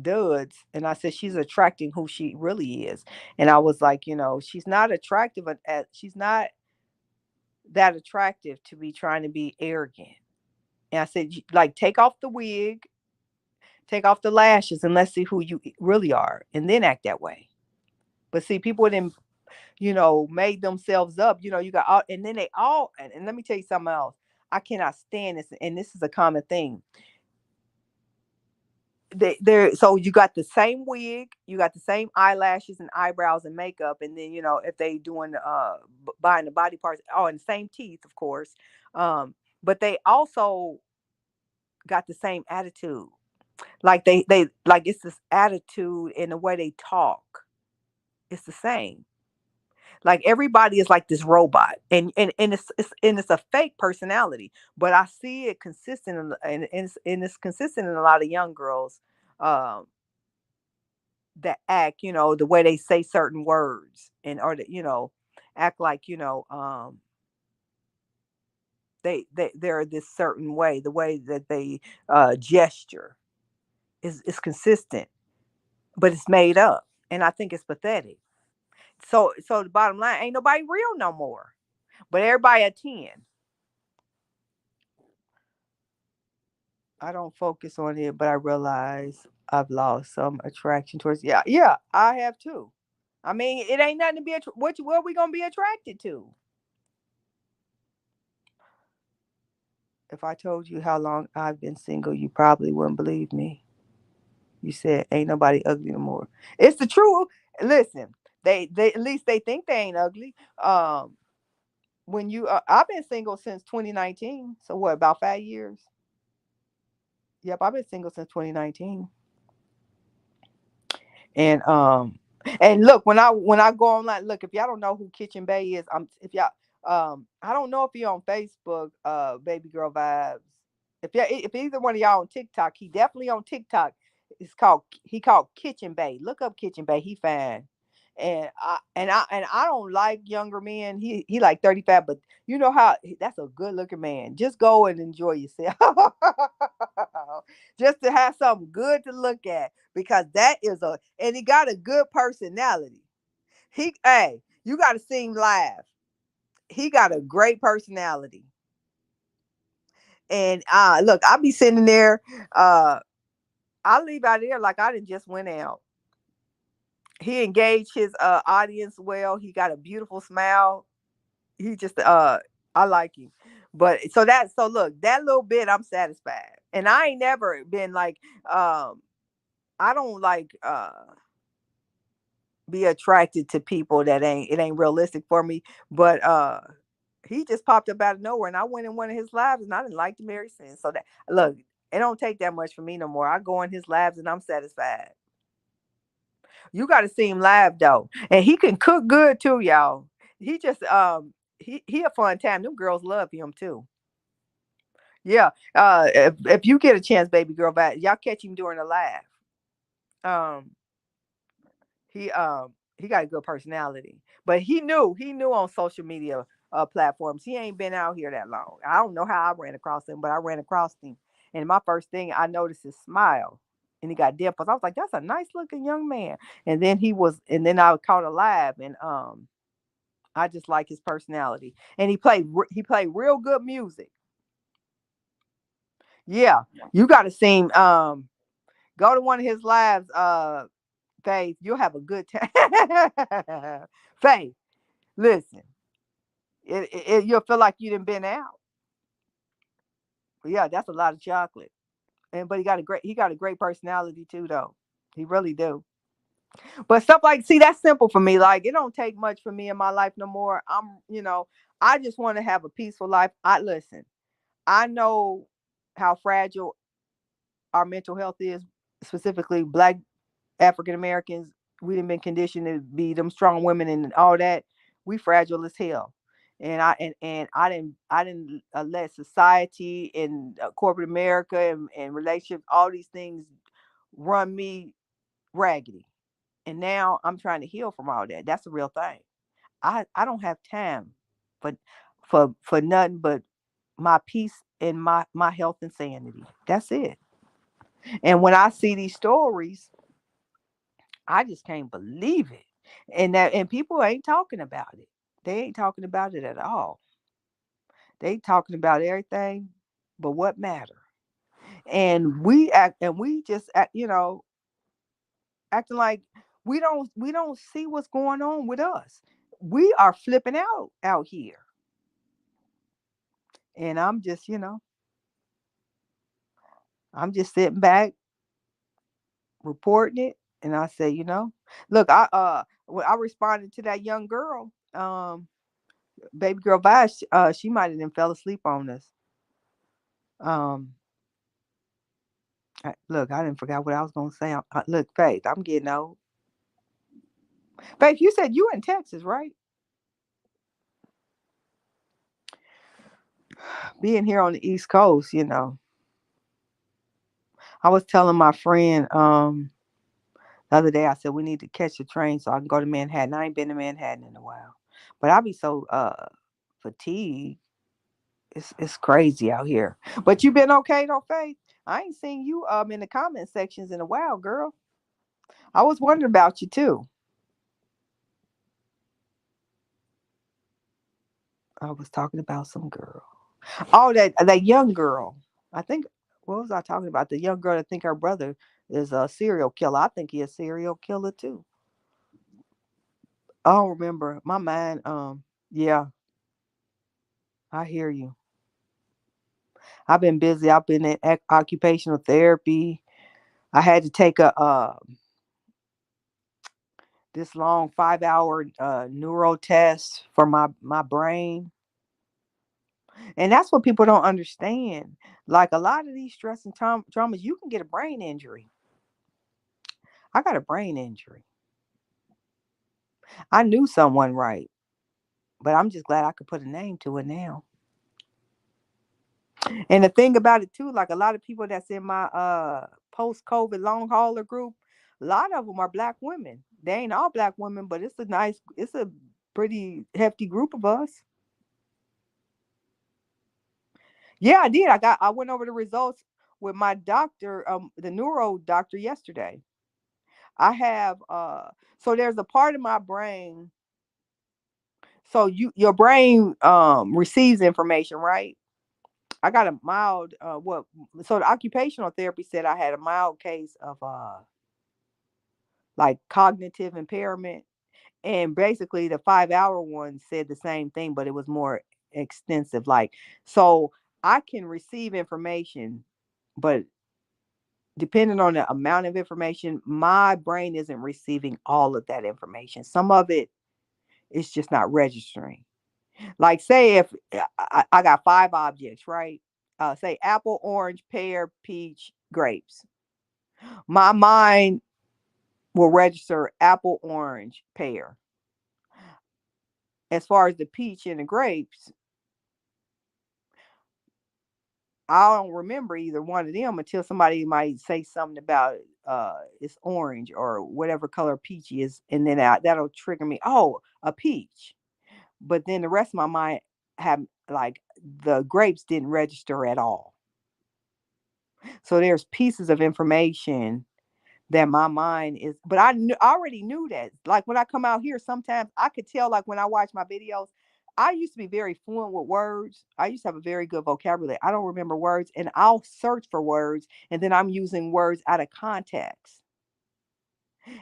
duds, and I said she's attracting who she really is. And I was like, she's not attractive, she's not that attractive to be trying to be arrogant. And I said, like, take off the wig, take off the lashes, and let's see who you really are, and then act that way. But see, people didn't, made themselves up. You got all, and then they all, and let me tell you something else. I cannot stand this, and this is a common thing. They're so you got the same wig, you got the same eyelashes and eyebrows and makeup, and then, if they doing buying the body parts, oh, and the same teeth, of course. But they also got the same attitude. Like, they like, it's this attitude in the way they talk. It's the same. Like, everybody is like this robot, and it's a fake personality. But I see it consistent, and it's consistent in a lot of young girls. Um, that act, the way they say certain words, and or that, act like, they're this certain way. The way that they gesture is consistent, but it's made up, and I think it's pathetic. So the bottom line, ain't nobody real no more, but everybody a 10. I don't focus on it, but I realize I've lost some attraction towards. Yeah, I have too. I mean, it ain't nothing to be what we gonna be attracted to. If I told you how long I've been single, you probably wouldn't believe me. You said ain't nobody ugly no more. It's the truth. Listen, they at least they think they ain't ugly. when you I've been single since 2019. So what, about 5 years? Yep, I've been single since 2019. And look, when I go online, look, if y'all don't know who Kitchen Bay is, if y'all I don't know if you're on Facebook, Baby Girl Vibes. If either one of y'all on TikTok, he definitely on TikTok. He called Kitchen Bay. Look up Kitchen Bay. He fine. And I don't like younger men. He like 35, but you know how that's a good looking man. Just go and enjoy yourself. Just to have something good to look at, because that is and he got a good personality. Hey, you got to see him live. He got a great personality. And look, I'll be sitting there. I leave out of there like I didn't just went out. He engaged his audience well. He got a beautiful smile. He just I like him. But so look, that little bit I'm satisfied. And I ain't never been like I don't like be attracted to people that ain't realistic for me. But he just popped up out of nowhere, and I went in one of his lives, and I didn't like him ever since. So that look, it don't take that much for me no more. I go in his lives, and I'm satisfied. You got to see him live though, and he can cook good too, y'all. He just he a fun time. Them girls love him too. Yeah. If you get a chance, baby girl, back y'all catch him during the live. Um, he got a good personality, but he knew on social media platforms. He ain't been out here that long. I don't know how I ran across him, but I ran across him, and my first thing I noticed his smile, and he got dimples. I was like, that's a nice looking young man. And then I caught a live, and I just like his personality, and he played real good music. Yeah, you got to see him. Go to one of his lives, Faith. You'll have a good time. Faith, listen, you'll feel like you didn't been out. But yeah, that's a lot of chocolate. And but he got a great personality too, though. He really do. But stuff like, see, that's simple for me. Like, it don't take much for me in my life no more. I just want to have a peaceful life. I listen. I know how fragile our mental health is, specifically Black African Americans. We didn't been conditioned to be them strong women and all that. We fragile as hell. And I didn't let society and corporate America and relationships, all these things, run me raggedy. And now I'm trying to heal from all that. That's the real thing. I don't have time for for nothing but my peace and my health and sanity. That's it. And when I see these stories, I just can't believe it. And people ain't talking about it. They ain't talking about it at all. They talking about everything but what matter. And we just acting like we don't see what's going on with us. We are flipping out here. And I'm just sitting back reporting it. And I say, look, when I responded to that young girl, baby girl Vice, she might have then fell asleep on us. Um, look, I didn't forget what I was gonna say. Look, Faith, I'm getting old. Faith, you said you in Texas, right? Being here on the East Coast, I was telling my friend the other day. I said we need to catch the train so I can go to Manhattan. I ain't been to Manhattan in a while, but I'll be so fatigued. It's crazy out here. But you been okay though, Faith? I ain't seen you in the comment sections in a while, girl. I was wondering about you too. I was talking about some girl. Oh, that young girl. I think, what was I talking about? The young girl that think her brother is a serial killer. I think he a serial killer too. I don't remember. My mind. Yeah, I hear you. I've been busy. I've been in occupational therapy. I had to take a this long 5-hour neuro test for my brain. And that's what people don't understand. Like a lot of these stress and traumas, you can get a brain injury. I got a brain injury. I knew someone right, but I'm just glad I could put a name to it now. And the thing about it too, like a lot of people that's in my post COVID long hauler group, a lot of them are black women. They ain't all black women, but it's a pretty hefty group of us. Yeah, I did. I went over the results with my doctor, the neuro doctor yesterday. I have so there's a part of my brain. So your brain receives information, right? I got a mild what so the occupational therapy said I had a mild case of like cognitive impairment, and basically the 5-hour one said the same thing, but it was more extensive. Like, so I can receive information, but depending on the amount of information, my brain isn't receiving all of that information. Some of it is just not registering. Like, say if I got 5 objects, right? Say apple, orange, pear, peach, grapes. My mind will register apple, orange, pear. As far as the peach and the grapes, I don't remember either one of them until somebody might say something about it's orange or whatever color peach is, and then that'll trigger me. Oh, a peach. But then the rest of my mind have like the grapes didn't register at all. So there's pieces of information that my mind is, but I already knew that. Like when I come out here, sometimes I could tell, like when I watch my videos, I used to be very fluent with words. I used to have a very good vocabulary. I don't remember words, and I'll search for words, and then I'm using words out of context.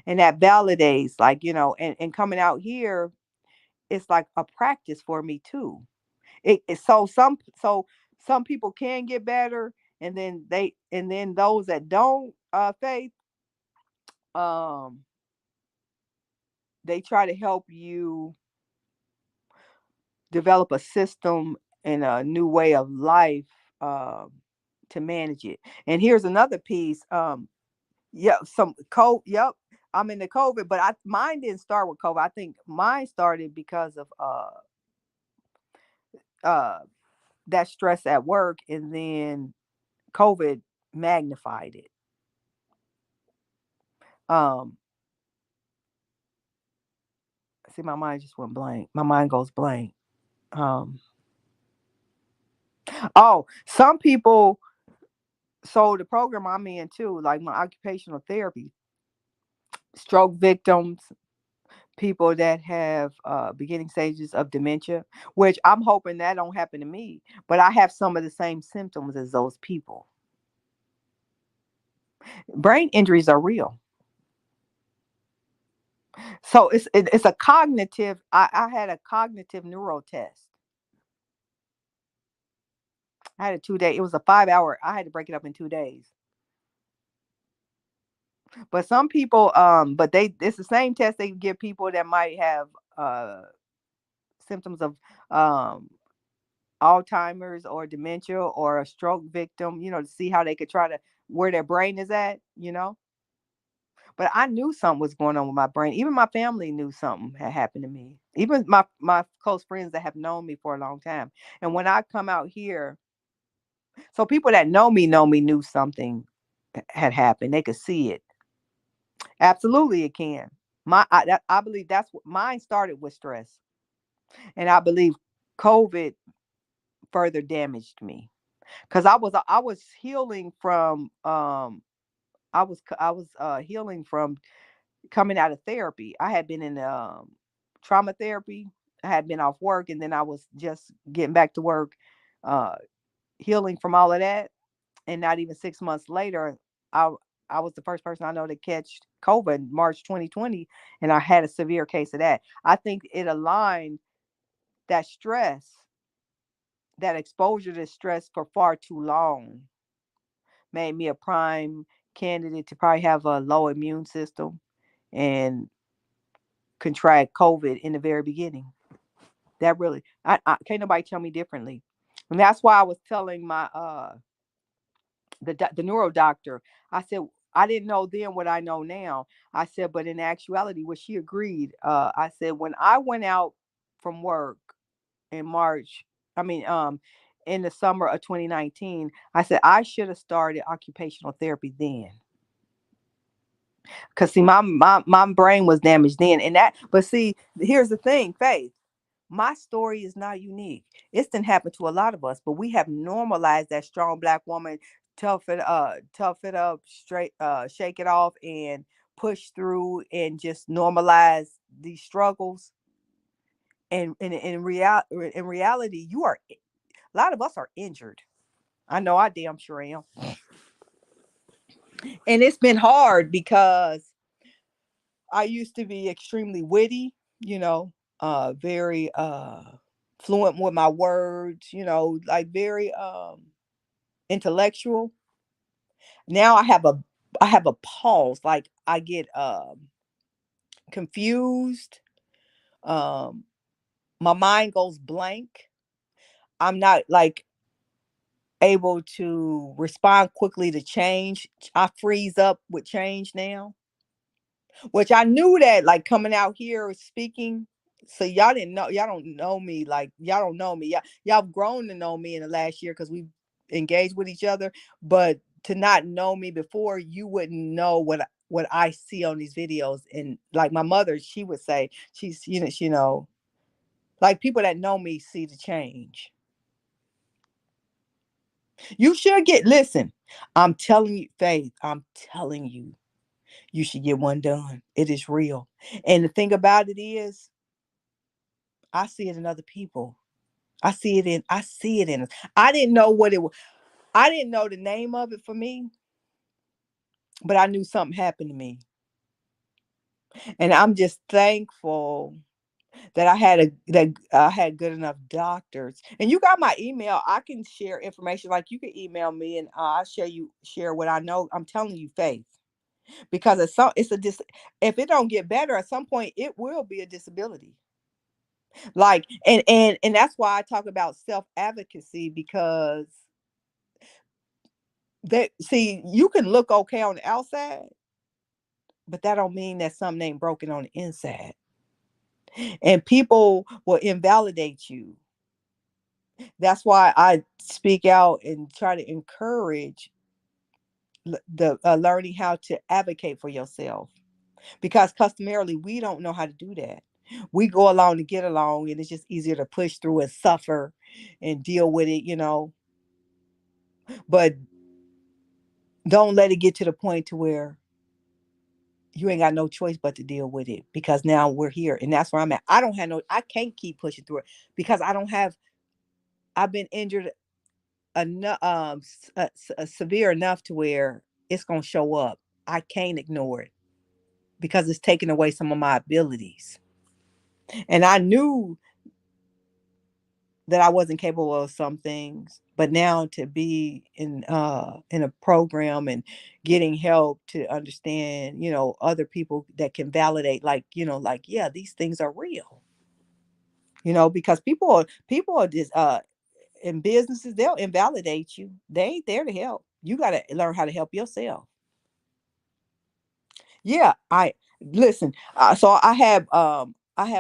And that validates, like, and coming out here, it's like a practice for me too. So some people can get better, and then those that don't faith, um they try to help you develop a system and a new way of life um, to manage it. And here's another piece. Yeah, some COVID. Yep, I'm in the COVID, but mine didn't start with COVID. I think mine started because of uh, that stress at work, and then COVID magnified it. Um, See, my mind just went blank. My mind goes blank. Um, oh, some people. So the program I'm in too, like my occupational therapy, stroke victims, people that have beginning stages of dementia, which I'm hoping that don't happen to me, but I have some of the same symptoms as those people. Brain injuries are real. So it's a cognitive. I had a cognitive neuro test. I had a 2 day. It was a 5 hour. I had to break it up in 2 days. But some people, but it's the same test they give people that might have uh symptoms of um Alzheimer's or dementia or a stroke victim, to see how they could try to where their brain is at. But I knew something was going on with my brain. Even my family knew something had happened to me. Even my close friends that have known me for a long time. And when I come out here, so people that know me knew something had happened. They could see it. Absolutely, it can. I believe that's what mine started with stress, and I believe COVID further damaged me. Because I was healing from I was healing from coming out of therapy. I had been in trauma therapy. I had been off work, and then I was just getting back to work, uh healing from all of that. And not even 6 months later, I I was the first person I know to catch COVID March 2020, and I had a severe case of that. I think it aligned that stress, that exposure to stress for far too long made me a prime candidate to probably have a low immune system and contract COVID in the very beginning. That really, I can't nobody tell me differently. And that's why I was telling my the neuro doctor. I said I didn't know then what I know now. I said, but in actuality, what she agreed. I said when I went out from work in March, I mean, in the summer of 2019, I said I should have started occupational therapy then. Cause see, my brain was damaged then, and that. But see, here's the thing, Faith. My story is not unique. It's didn't happen to a lot of us, but we have normalized that strong black woman, tough it up, straight, shake it off, and push through, and just normalize these struggles. And in reality, a lot of us are injured. I know I damn sure am, and it's been hard because I used to be extremely witty, you know, very fluent with my words, like very intellectual. Now I have a pause, like I get confused. Um my mind goes blank. I'm not like able to respond quickly to change. I freeze up with change now. Which I knew that, like, coming out here speaking. So y'all don't know me, like y'all don't know me. Y'all have grown to know me in the last year because we've engaged with each other. But to not know me before, you wouldn't know what I see on these videos. And like my mother, she would say, like people that know me see the change. You should listen. I'm telling you, Faith, I'm telling you, you should get one done. It is real. And the thing about it is, I see it in other people. I see it in us. I didn't know what it was. I didn't know the name of it for me, but I knew something happened to me. And I'm just thankful that I had good enough doctors. And you got my email. I can share information. Like you can email me, and I'll share what I know. I'm telling you, Faith, because if it don't get better at some point, it will be a disability. Like, and that's why I talk about self advocacy, because that, see, you can look okay on the outside, but that don't mean that something ain't broken on the inside. And people will invalidate you. That's why I speak out and try to encourage the learning how to advocate for yourself, because customarily we don't know how to do that. We go along to get along, and it's just easier to push through and suffer and deal with it. But don't let it get to the point to where you ain't got no choice but to deal with it, because now we're here, and that's where I'm at. I can't keep pushing through it, because I've been injured enough, severe enough to where it's going to show up. I can't ignore it because it's taking away some of my abilities. And I knew that I wasn't capable of some things, but now to be in a program and getting help to understand, other people that can validate, like, yeah, these things are real. Because people are just in businesses, they'll invalidate you. They ain't there to help. You got to learn how to help yourself. Yeah, I listen. So I had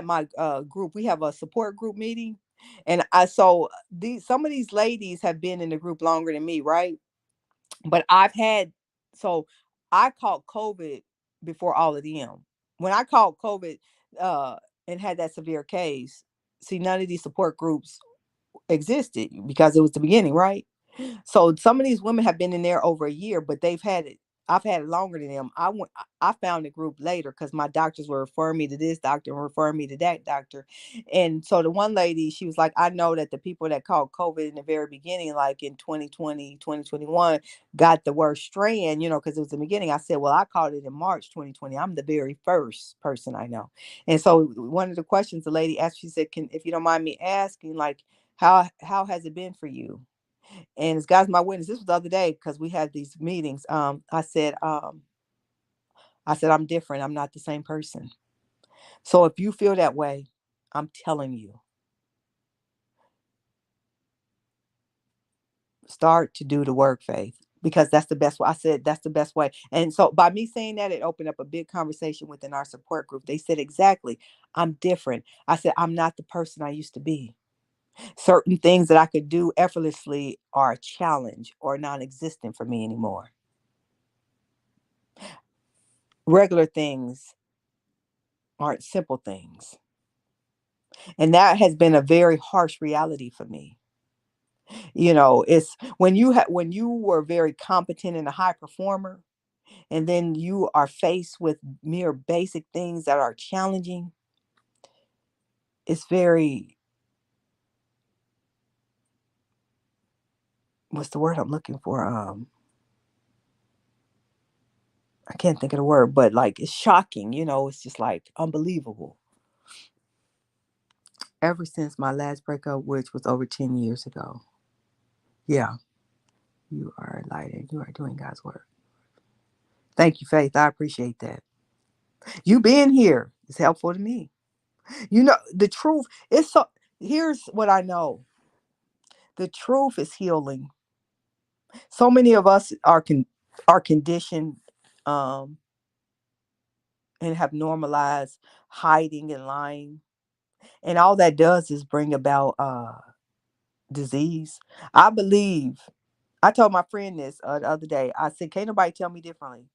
my group. We have a support group meeting, and I so these some of these ladies have been in the group longer than me, right? But so I caught COVID before all of them. When I caught COVID, uh, and had that severe case, see, none of these support groups existed because it was the beginning, right? So some of these women have been in there over a year, but they've had it. I've had it longer than them. I found the group later because my doctors were referring me to this doctor and referring me to that doctor. And so the one lady, she was like, I know that the people that caught COVID in the very beginning, like in 2020, 2021, got the worst strand, because it was the beginning. I said, well, I caught it in March 2020. I'm the very first person I know. And so one of the questions the lady asked, she said, if you don't mind me asking, like, how has it been for you? And as God's my witness, this was the other day because we had these meetings. I said, I'm different. I'm not the same person. So if you feel that way, I'm telling you, Start to do the work, Faith, because that's the best way. I said that's the best way. And so by me saying that, it opened up a big conversation within our support group. They said, exactly, I'm different. I said, I'm not the person I used to be. Certain things that I could do effortlessly are a challenge or non-existent for me anymore. Regular things aren't simple things. And that has been a very harsh reality for me. It's when you were very competent and a high performer, and then you are faced with mere basic things that are challenging. It's very, what's the word I'm looking for? I can't think of the word, but like it's shocking, it's just like unbelievable. Ever since my last breakup, which was over 10 years ago. Yeah, you are a light and you are doing God's work. Thank you, Faith. I appreciate that. You being here is helpful to me. The truth is so. Here's what I know: the truth is healing. So many of us are conditioned, um, and have normalized hiding and lying, and all that does is bring about disease. I believe. I told my friend this the other day. I said, "Can't nobody tell me differently."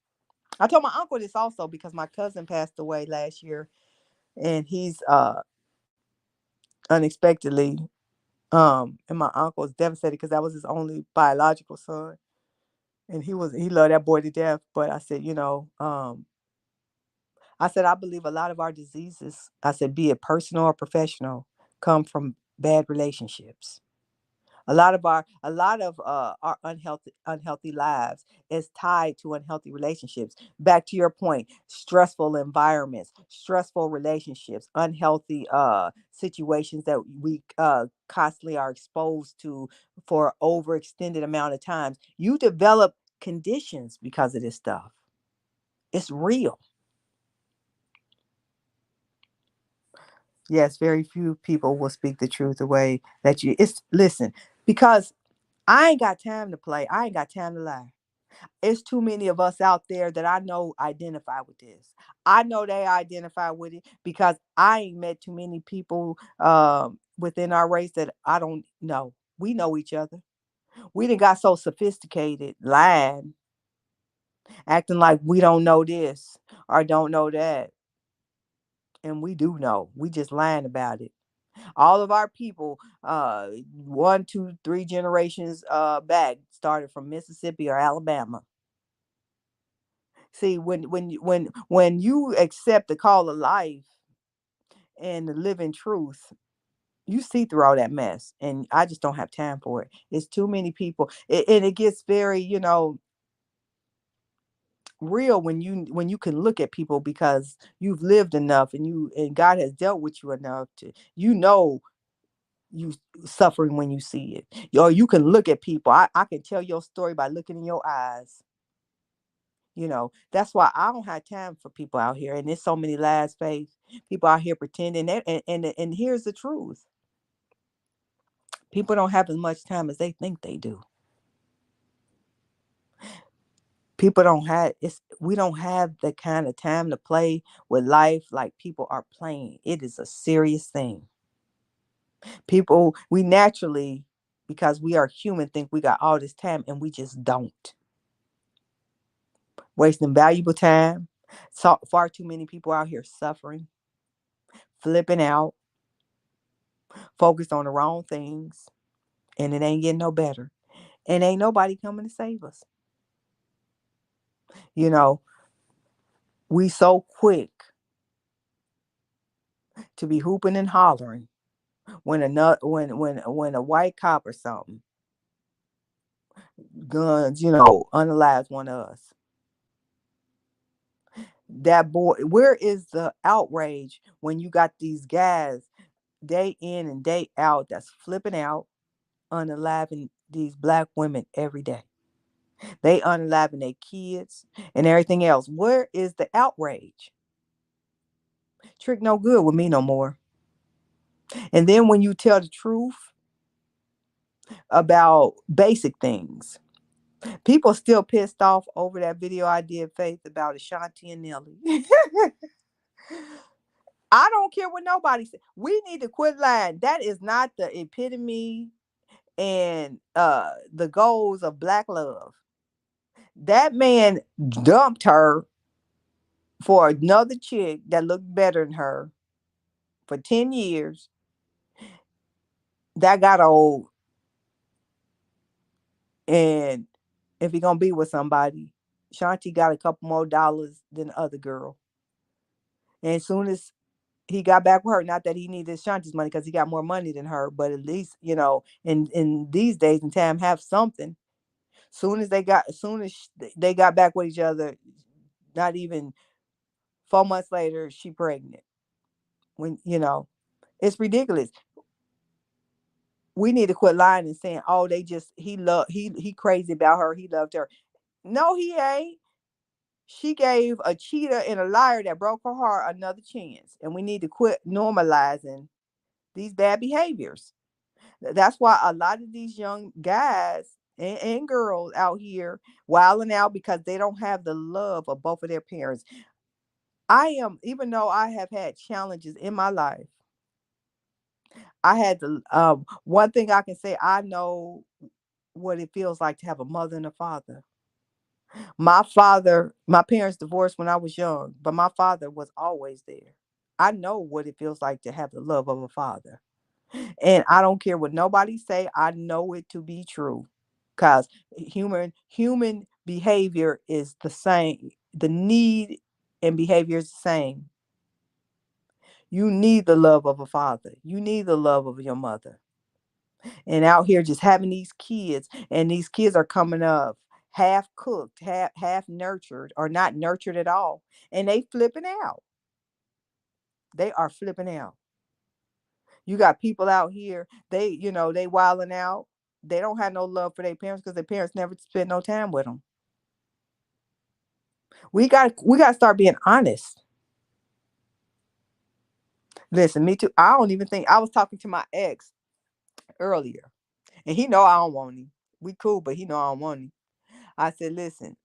I told my uncle this also because my cousin passed away last year, and he's unexpectedly. And my uncle was devastated because that was his only biological son, and he loved that boy to death. But I said, I said, I believe a lot of our diseases, I said, be it personal or professional, come from bad relationships. A lot of our unhealthy lives is tied to unhealthy relationships. Back to your point, stressful environments, stressful relationships, unhealthy situations that we constantly are exposed to for overextended amount of times. You develop conditions because of this stuff. It's real. Yes, very few people will speak the truth the way that you. It's listen, because I ain't got time to play. I ain't got time to lie. It's too many of us out there that I know identify with this. I know they identify with it because I ain't met too many people within our race that I don't know. We know each other. We done got so sophisticated, lying, acting like we don't know this or don't know that. And we do know. We just lying about it. All of our people, one, two, three generations back, started from Mississippi or Alabama. See, when you accept the call of life and the living truth, you see through all that mess. And I just don't have time for it. It's too many people, and it gets very, real when you can look at people because you've lived enough and God has dealt with you enough to you suffering when you see it. Or you can look at people. I can tell your story by looking in your eyes. That's why I don't have time for people out here. And there's so many lies, Faith. People out here pretending that, and here's the truth. People don't have as much time as they think they do. People don't have it's we don't have the kind of time to play with life like people are playing. It is a serious thing. People, we naturally, because we are human, think we got all this time and we just don't. Wasting valuable time. So far too many people out here suffering, flipping out, focused on the wrong things, and it ain't getting no better. And ain't nobody coming to save us. You know, we so quick to be hooping and hollering when a white cop or something, guns, unalives one of us. That boy, where is the outrage when you got these guys day in and day out that's flipping out, unaliving these black women every day? They unaliving their kids and everything else. Where is the outrage? Trick no good with me no more. And then when you tell the truth, about basic things. People still pissed off over that video I did, Faith, about Ashanti and Nelly. I don't care what nobody says. We need to quit lying. That is not the epitome and the goals of black love. That man dumped her for another chick that looked better than her for 10 years. That got old. And if he gonna be with somebody, Shanti got a couple more dollars than the other girl. And as soon as he got back with her, not that he needed Shanti's money because he got more money than her, but at least, in these days and time, have something. As soon as they got back with each other, not even 4 months later, she pregnant. When it's ridiculous. We need to quit lying and saying, "Oh, he crazy about her. He loved her." No, he ain't. She gave a cheater and a liar that broke her heart another chance, and we need to quit normalizing these bad behaviors. That's why a lot of these young guys and girls out here wilding out because they don't have the love of both of their parents. Even though I have had challenges in my life, I had to. One thing I can say, I know what it feels like to have a mother and a father. My parents divorced when I was young, but my father was always there. I know what it feels like to have the love of a father. And I don't care what nobody say, I know it to be true. Cause human behavior is the same. The need and behavior is the same. You need the love of a father. You need the love of your mother. And out here just having these kids, and these kids are coming up half cooked, half nurtured, or not nurtured at all. And they flipping out. They are flipping out. You got people out here, they wilding out. They don't have no love for their parents because their parents never spent no time with them. We got to start being honest. Listen, me too. I don't even think I was talking to my ex earlier, and he know I don't want him. We cool, but he know I don't want him. I said, listen,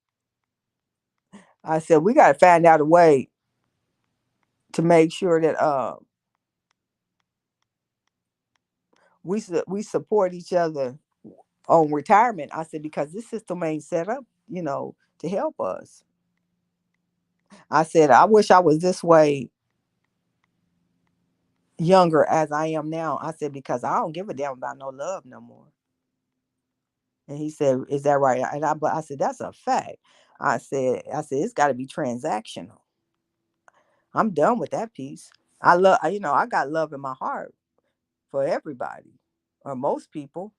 I said we got to find out a way to make sure that we support each other on retirement. I said because this system ain't set up, to help us. I said I wish I was this way younger as I am now. I said because I don't give a damn about no love no more. And he said, "Is that right?" But I said that's a fact. I said it's got to be transactional. I'm done with that piece. I got love in my heart for everybody or most people.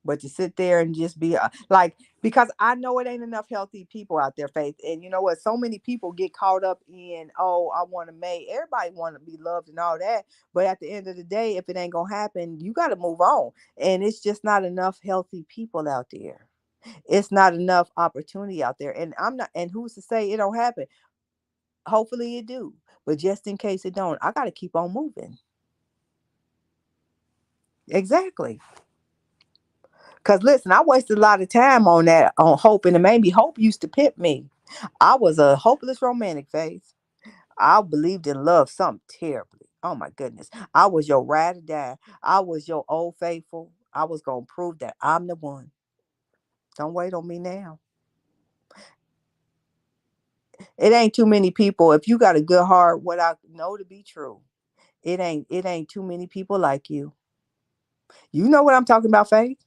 But to sit there and just be like, because I know it ain't enough healthy people out there, Faith. And you know what? So many people get caught up in, oh, I want to mate. Everybody want to be loved and all that. But at the end of the day, if it ain't going to happen, you got to move on. And it's just not enough healthy people out there. It's not enough opportunity out there. And who's to say it don't happen? Hopefully it do. But just in case it don't, I got to keep on moving. Exactly. Cause listen, I wasted a lot of time on that, on hope, and it made me hope used to pimp me. I was a hopeless romantic phase. I believed in love something terribly. Oh my goodness. I was your ride or die. I was your old faithful. I was gonna prove that I'm the one. Don't wait on me now. It ain't too many people. If you got a good heart, what I know to be true, it ain't too many people like you. You know what I'm talking about, Faith?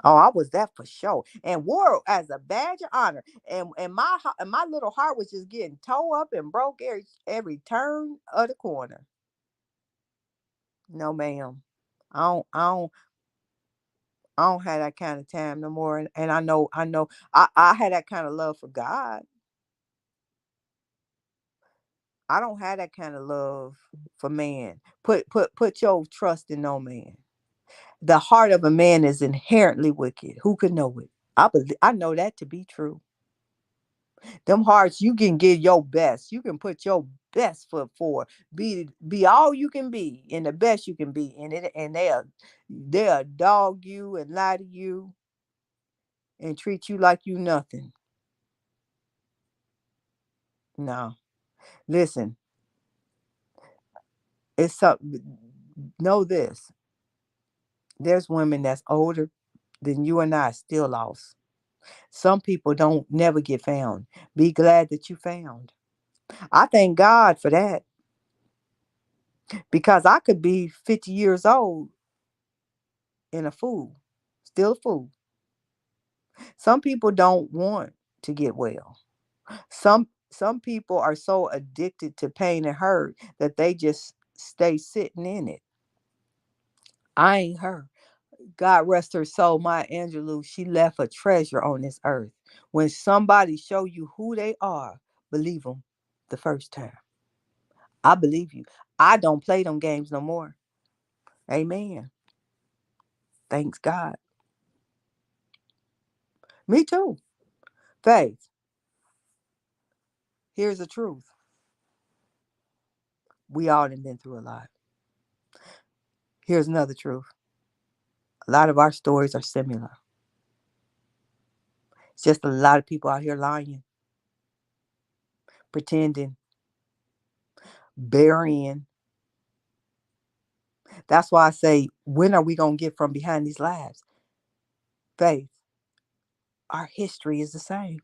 Oh, I was that for sure, and wore it as a badge of honor. And my little heart was just getting tore up and broke every turn of the corner. No, ma'am, I don't, I don't, I don't have that kind of time no more. And I know, I had that kind of love for God. I don't have that kind of love for man. Put your trust in no man. The heart of a man is inherently wicked. Who could know it? I know that to be true. Them hearts, you can give your best. You can put your best foot forward. Be all you can be and the best you can be. And they'll dog you and lie to you and treat you like you nothing. No. Listen, it's something. Know this. There's women that's older than you and I still lost. Some people don't never get found. Be glad that you found. I thank God for that because I could be 50 years old and a fool, still a fool. Some people don't want to get well. Some people are so addicted to pain and hurt that they just stay sitting in it. I ain't her. God rest her soul, Maya Angelou. She left a treasure on this earth. When somebody show you who they are, believe them the first time. I believe you. I don't play them games no more. Amen. Thanks God. Me too. Faith. Here's the truth. We all done been through a lot. Here's another truth. A lot of our stories are similar. It's just a lot of people out here lying, pretending, burying. That's why I say, when are we going to get from behind these lies? Faith. Our history is the same.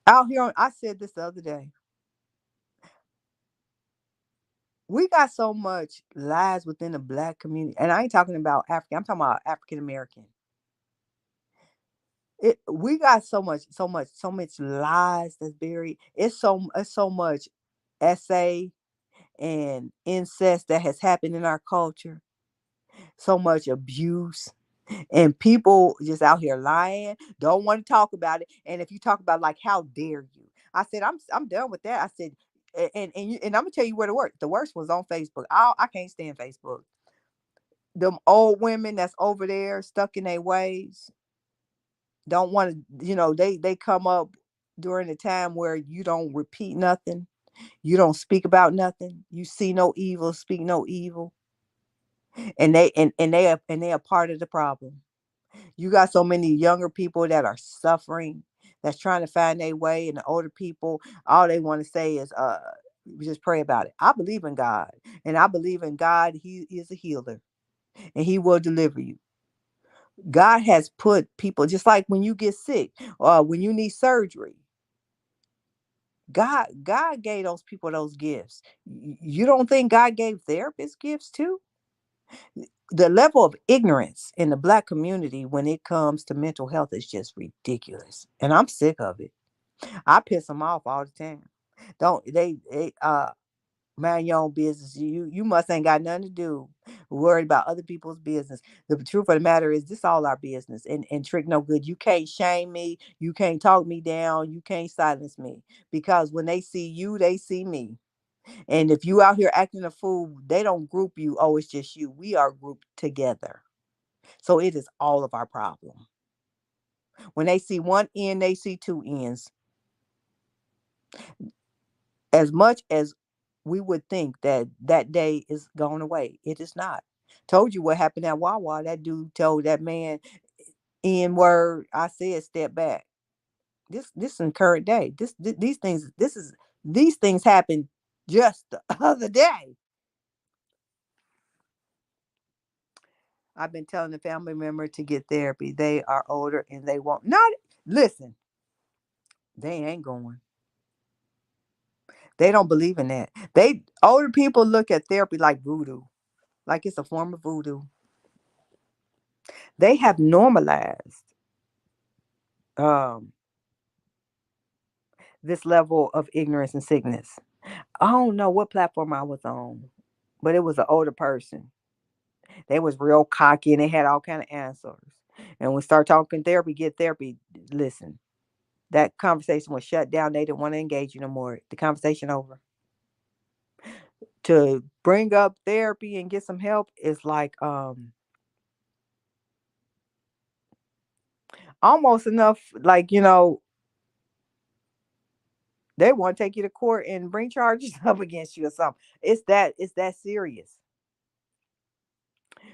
Out here, I said this the other day. We got so much lies within the black community, and I ain't talking about African. I'm talking about African American. We got so much lies that's buried. It's so much essay and incest that has happened in our culture. So much abuse. And people just out here lying, don't want to talk about it. And if you talk about, like, how dare you? I said, I'm done with that. I said, and I'm gonna tell you where the worst was on Facebook. I can't stand Facebook. Them old women that's over there stuck in their ways, don't want to, they come up during the time where you don't repeat nothing, you don't speak about nothing, you see no evil, speak no evil, and they are part of the problem. You got so many younger people that are suffering, that's trying to find their way, and the older people, all they want to say is, just pray about it. I believe in God, and I believe in God. He is a healer, and He will deliver you. God has put people, just like when you get sick, when you need surgery. God gave those people those gifts. You don't think God gave therapists gifts too? The level of ignorance in the black community when it comes to mental health is just ridiculous, and I'm sick of it. I piss them off all the time. Don't they mind your own business. You must ain't got nothing to do worried about other people's business. The truth of the matter is, this all our business, and trick no good. You can't shame me, you can't talk me down, you can't silence me, because when they see you, they see me. And if you out here acting a fool, they don't group you. Oh, it's just you. We are grouped together. So it is all of our problem. When they see one end, they see two ends. As much as we would think that that day is going away, it is not. Told you what happened at Wawa. That dude told that man, N word. I said, step back. This in current day. These things. These things happen just the other day. I've been telling the family member to get therapy. They are older and they won't. Not listen. They ain't going. They don't believe in that. They older people look at therapy like voodoo, like it's a form of voodoo. They have normalized um, this level of ignorance and sickness. I don't know what platform I was on, but it was an older person. They was real cocky and they had all kind of answers. And when we start talking therapy, get therapy. Listen, that conversation was shut down. They didn't want to engage you no more. The conversation over. To bring up therapy and get some help is like almost enough, like, They want to take you to court and bring charges up against you or something. It's that serious.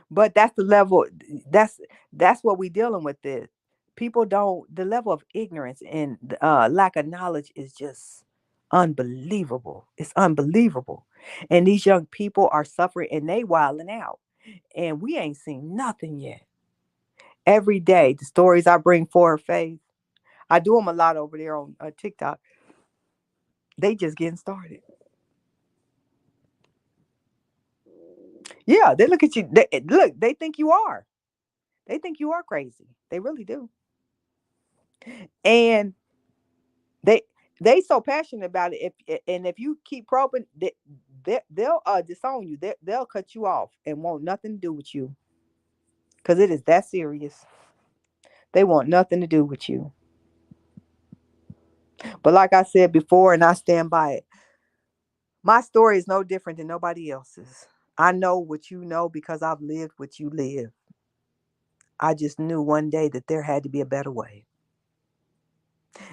But that's the level. That's that's what we dealing with. This people don't. The level of ignorance and lack of knowledge is just unbelievable. It's unbelievable, and these young people are suffering and they wilding out, and we ain't seen nothing yet. Every day, the stories I bring forward, Faith. I do them a lot over there on TikTok. They just getting started. Yeah, they look at you. Look, they think you are. They think you are crazy. They really do. And they they so passionate about it. If you keep probing, they'll disown you. They'll cut you off and want nothing to do with you because it is that serious. They want nothing to do with you. But like I said before, and I stand by it, my story is no different than nobody else's. I know what you know because I've lived what you live. I just knew one day that there had to be a better way.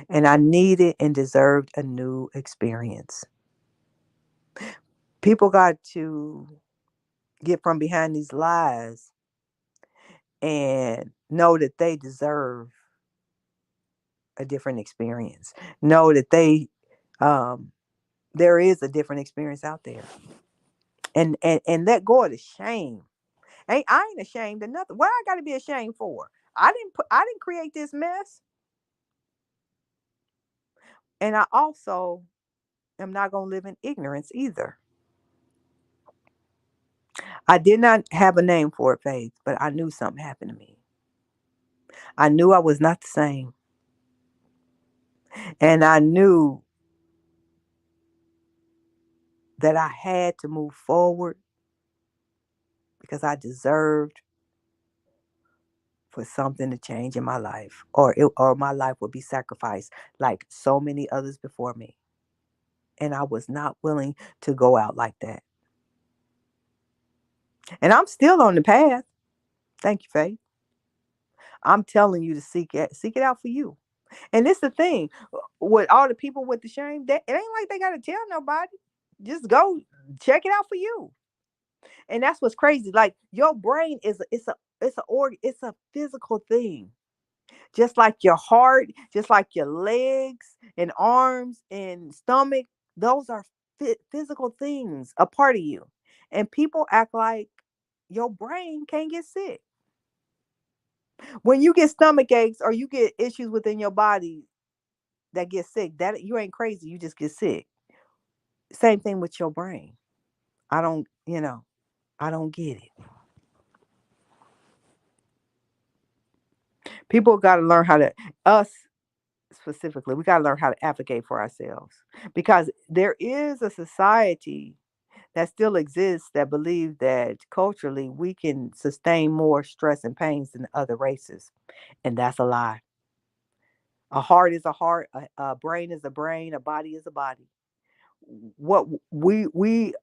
And I needed and deserved a new experience. People got to get from behind these lies and know that they deserve a different experience. Know that um, there is a different experience out there, and let go of the shame. I ain't ashamed of nothing. What I got to be ashamed for? I didn't create this mess, and I also am not gonna live in ignorance either. I did not have a name for it, Faith, but I knew something happened to me. I knew I was not the same, and I knew that I had to move forward because I deserved for something to change in my life, or my life would be sacrificed like so many others before me. And I was not willing to go out like that. And I'm still on the path. Thank you, Faith. I'm telling you to seek it out for you. And this the thing with all the people with the shame, that it ain't like they gotta tell nobody. Just go check it out for you. And that's what's crazy. Like your brain is it's a physical thing. Just like your heart, just like your legs and arms and stomach, those are physical things, a part of you. And people act like your brain can't get sick. When you get stomach aches or you get issues within your body that get sick, that you ain't crazy, you just get sick. Same thing with your brain. I don't, I don't get it. People got to learn how to us specifically, we got to learn how to advocate for ourselves because there is a society that still exists that believe that culturally we can sustain more stress and pains than other races, and that's a lie. A heart is a heart, a brain is a brain, a body is a body. What we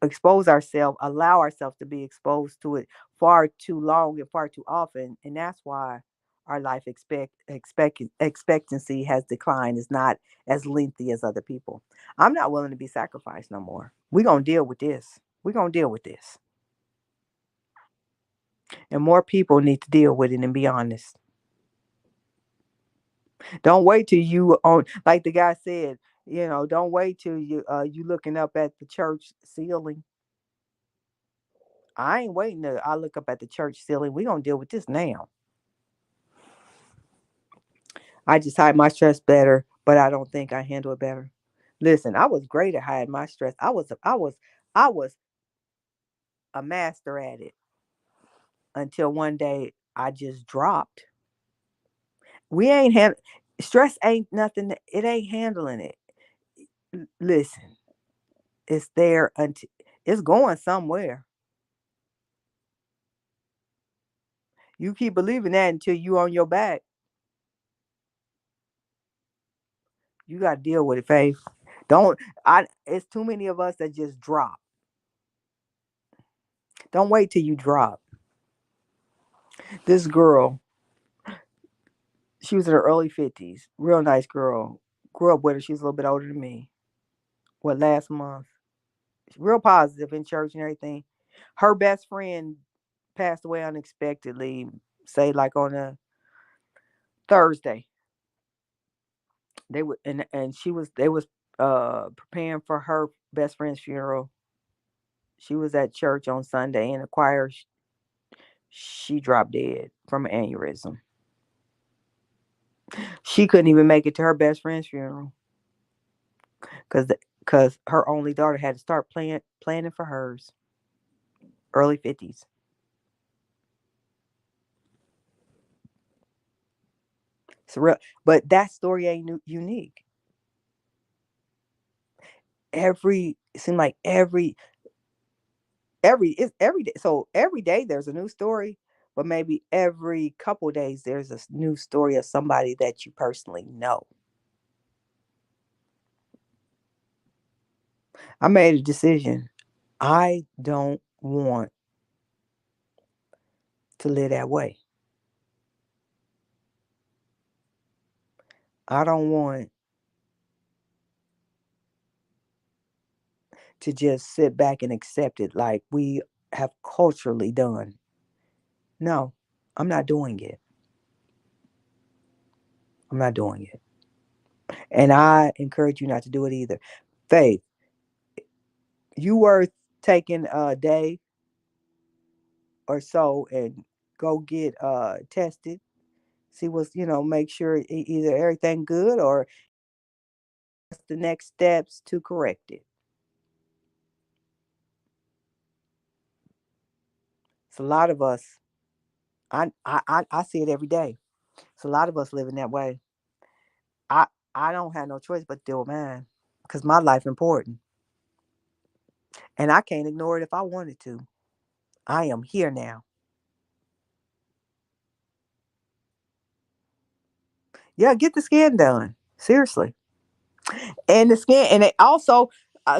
expose ourselves, allow ourselves to be exposed to it far too long and far too often, and that's why our life expectancy has declined. Is not as lengthy as other people. I'm not willing to be sacrificed no more. We're gonna deal with this. We're gonna deal with this, and more people need to deal with it and be honest. Don't wait till you on, like the guy said. Don't wait till you looking up at the church ceiling. I ain't waiting to I look up at the church ceiling. We gonna deal with this now. I just hide my stress better, but I don't think I handle it better. Listen, I was great at hiding my stress. I was a master at it until one day I just dropped. We ain't stress ain't nothing. It ain't handling it. Listen, it's there until it's going somewhere. You keep believing that until you on your back. You got to deal with it, Faith. Don't I It's too many of us that just drop. Don't wait till you drop. This girl, she was in her early 50s, real nice girl, Grew up with her. She's a little bit older than me. What, last month? Real positive in church and everything. Her best friend passed away unexpectedly, say like on a Thursday. They would and she was they was preparing for her best friend's funeral. She was at church on Sunday in the choir. She dropped dead from an aneurysm. She couldn't even make it to her best friend's funeral because her only daughter had to start planning for hers. Early 50s. It's real, but that story ain't unique. It seemed like it's every day. So every day there's a new story, but maybe every couple days there's a new story of somebody that you personally know. I made a decision. I don't want to live that way. I don't want to just sit back and accept it like we have culturally done. No, I'm not doing it. I'm not doing it. And I encourage you not to do it either. Faith, you worth taking a day or so and go get tested. See what's, make sure either everything good or the next steps to correct it. It's a lot of us. I see it every day. It's a lot of us living that way. I I don't have no choice but to deal with mine because my life important, and I can't ignore it if I wanted to. I am here now. Yeah, get the scan done. Seriously, and the scan, and it also,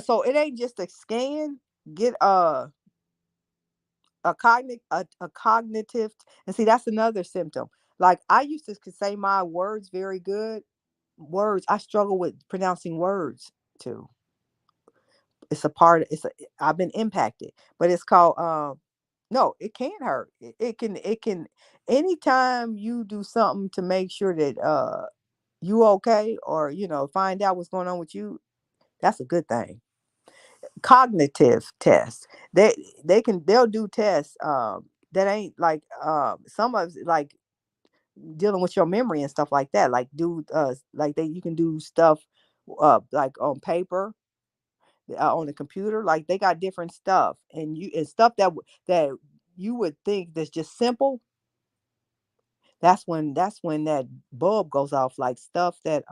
so it ain't just a scan. Get a cognitive, and see that's another symptom. Like I used to could say my words very good. Words I struggle with pronouncing words too. It's a part. I've been impacted, but it's called no, it can hurt. It can anytime you do something to make sure that you okay, or find out what's going on with you. That's a good thing. Cognitive tests. They'll do tests that ain't like some of like dealing with your memory and stuff like that. Like do like they you can do stuff like on paper, on the computer. Like they got different stuff, and stuff that you would think that's just simple. That's when that bulb goes off. Like stuff that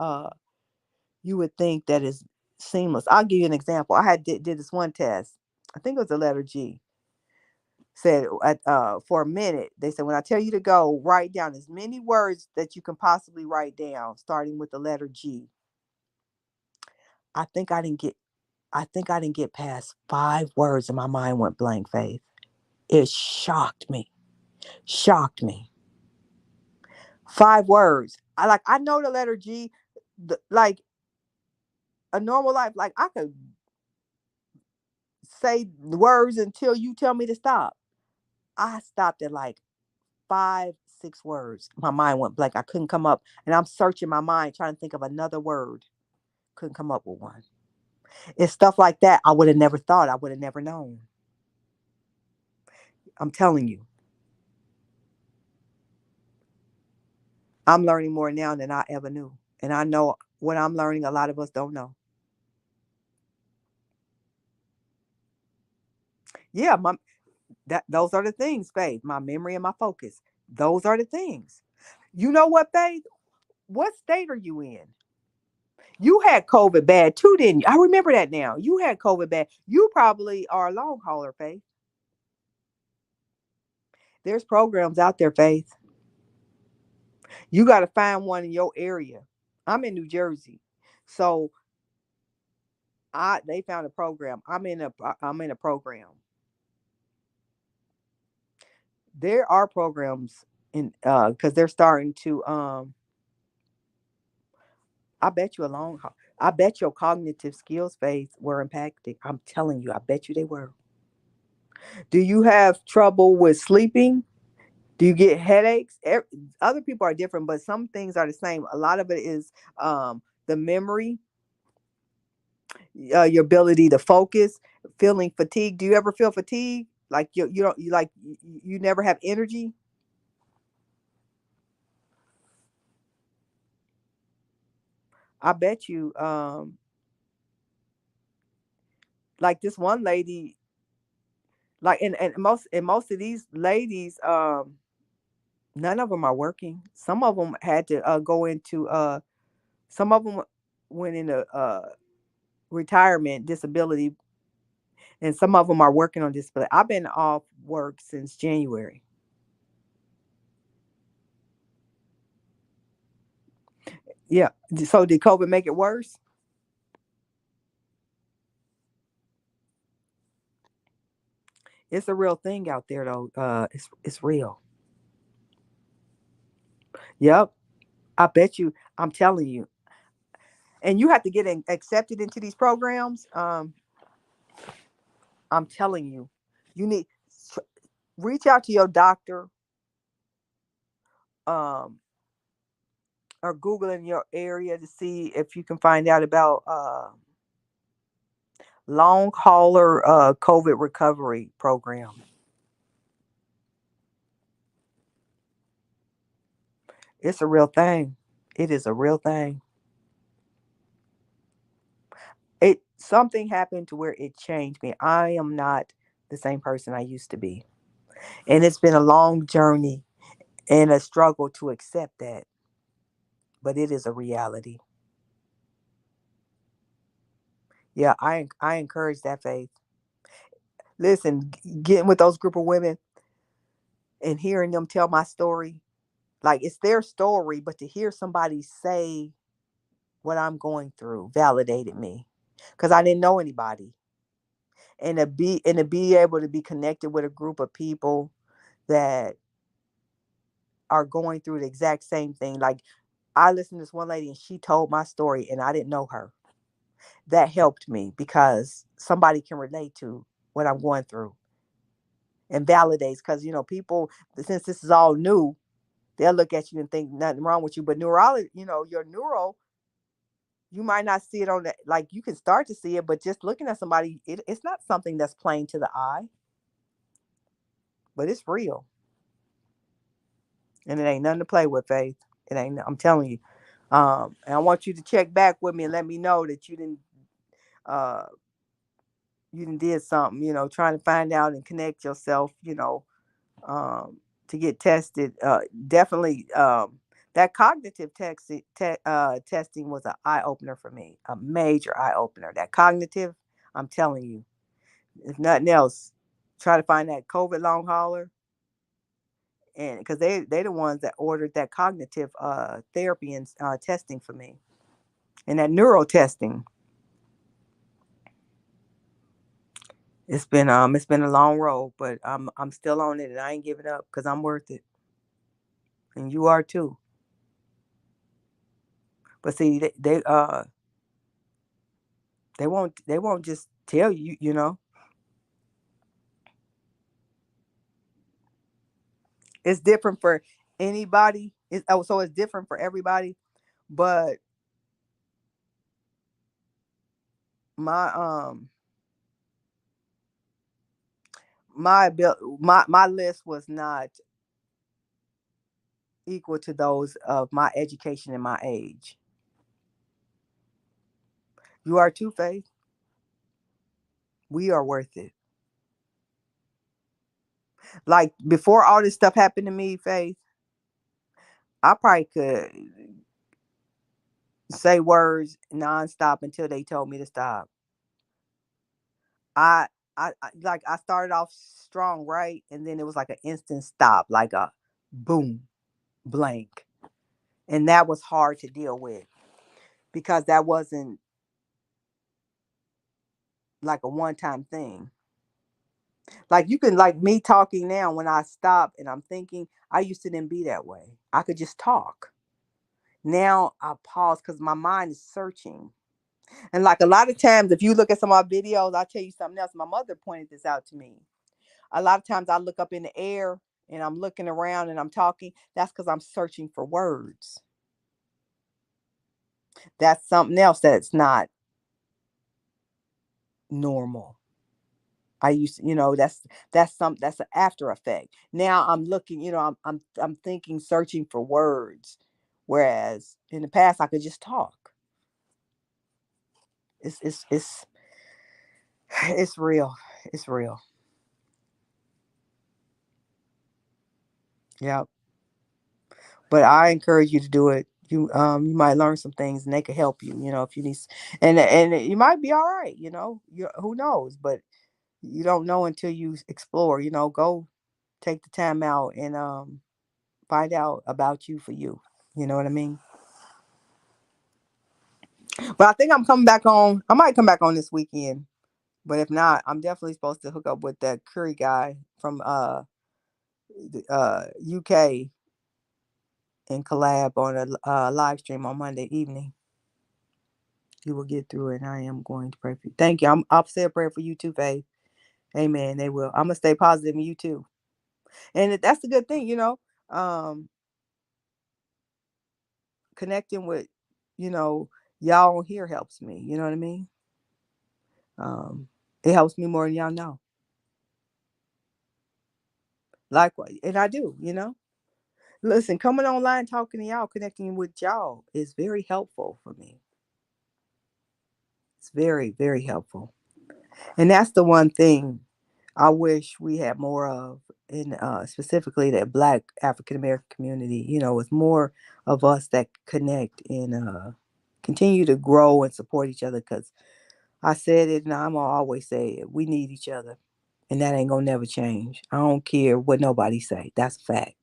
you would think that is seamless. I'll give you an example. I did this one test. I think it was the letter G. Said for a minute, they said when I tell you to go, write down as many words that you can possibly write down, starting with the letter G. I think I didn't get I think I didn't get past 5 words and my mind went blank, Faith. It shocked me. Shocked me. 5 words. I know the letter G, like a normal life. Like I could say words until you tell me to stop. I stopped at like 5, 6 words. My mind went blank. I couldn't come up, and I'm searching my mind trying to think of another word. Couldn't come up with one. It's stuff like that I would have never thought. I would have never known. I'm telling you, I'm learning more now than I ever knew, and I know what I'm learning. A lot of us don't know. Yeah, those are the things, Faith. My memory and my focus. Those are the things. You know what, Faith? What state are you in? You had COVID bad too, didn't you? I remember that now. You had COVID bad. You probably are a long hauler, Faith. There's programs out there, Faith. You got to find one in your area. I'm in New Jersey, so they found a program. I'm in a program. There are programs in because they're starting to I bet you a long. I bet your cognitive skills, Faith, were impacted. I'm telling you, I bet you they were. Do you have trouble with sleeping? Do you get headaches? Other people are different, but some things are the same. A lot of it is the memory, your ability to focus, feeling fatigue. Do you ever feel fatigue? Like you don't you like you never have energy? I bet you like this one lady, like and most of these ladies, none of them are working. Some of them had to go into some of them went into retirement disability, and some of them are working on disability. I've been off work since January. Yeah. So did COVID make it worse? It's a real thing out there, though. It's real. Yep. I bet you. I'm telling you. And you have to get accepted into these programs. I'm telling you, you need reach out to your doctor, um, or Google in your area to see if you can find out about long hauler COVID recovery program. It's a real thing. It is a real thing. It something happened to where it changed me. I am not the same person I used to be. And it's been a long journey and a struggle to accept that, but it is a reality. Yeah, I encourage that, Faith. Listen, getting with those group of women and hearing them tell my story, like it's their story, but to hear somebody say what I'm going through validated me because I didn't know anybody. And to be able to be connected with a group of people that are going through the exact same thing. Like I listened to this one lady and she told my story and I didn't know her. That helped me because somebody can relate to what I'm going through and validates because people, since this is all new, they'll look at you and think nothing wrong with you. But neurology, your neuro, you might not see it on that. Like you can start to see it, but just looking at somebody, it's not something that's plain to the eye, but it's real. And it ain't nothing to play with, Faith. It ain't. I'm telling you. And I want you to check back with me and let me know that uh, you didn't did something. Trying to find out and connect yourself. To get tested. Definitely. That cognitive testing was an eye opener for me. A major eye opener. That cognitive. I'm telling you. If nothing else, try to find that COVID long hauler and because they the ones that ordered that cognitive therapy and testing for me and that neuro testing. It's been a long road, but I'm still on it and I ain't giving up because I'm worth it and you are too. But see, they won't just tell you. It's different for anybody. So it's different for everybody. But my my list was not equal to those of my education and my age. You are too, Faith. We are worth it. Like before all this stuff happened to me, Faith, I probably could say words nonstop until they told me to stop. I, like I started off strong, right, and then it was like an instant stop, like a boom, blank, and that was hard to deal with because that wasn't like a one-time thing. Like you can like me talking now when I stop and I'm thinking I used to then be that way. I could just talk. Now I pause because my mind is searching. And like a lot of times, if you look at some of my videos, I'll tell you something else. My mother pointed this out to me. A lot of times I look up in the air and I'm looking around and I'm talking. That's because I'm searching for words. That's something else that's not normal. I used to, that's an after effect. Now I'm looking, I'm thinking, searching for words. Whereas in the past I could just talk. It's it's real. It's real. Yeah. But I encourage you to do it. You might learn some things and they could help you, if you need and you might be all right, who knows, but you don't know until you explore, go take the time out and find out about you for you. You know what I mean? But I think I'm coming back on. I might come back on this weekend. But if not, I'm definitely supposed to hook up with that Curry guy from UK and collab on a live stream on Monday evening. You will get through it. And I am going to pray for you. Thank you. I'll say a prayer for you too, Faith. Amen. They will. I'm gonna stay positive in you too. And that's a good thing, Um, connecting with, you know, y'all on here helps me. You know what I mean? Um, it helps me more than y'all know. Likewise, and I do. Listen, coming online, talking to y'all, connecting with y'all is very helpful for me. It's very, very helpful. And that's the one thing I wish we had more of in specifically that Black African American community, with more of us that connect and continue to grow and support each other. Because I said it and I'm going to always say it. We need each other. And that ain't going to never change. I don't care what nobody say. That's a fact.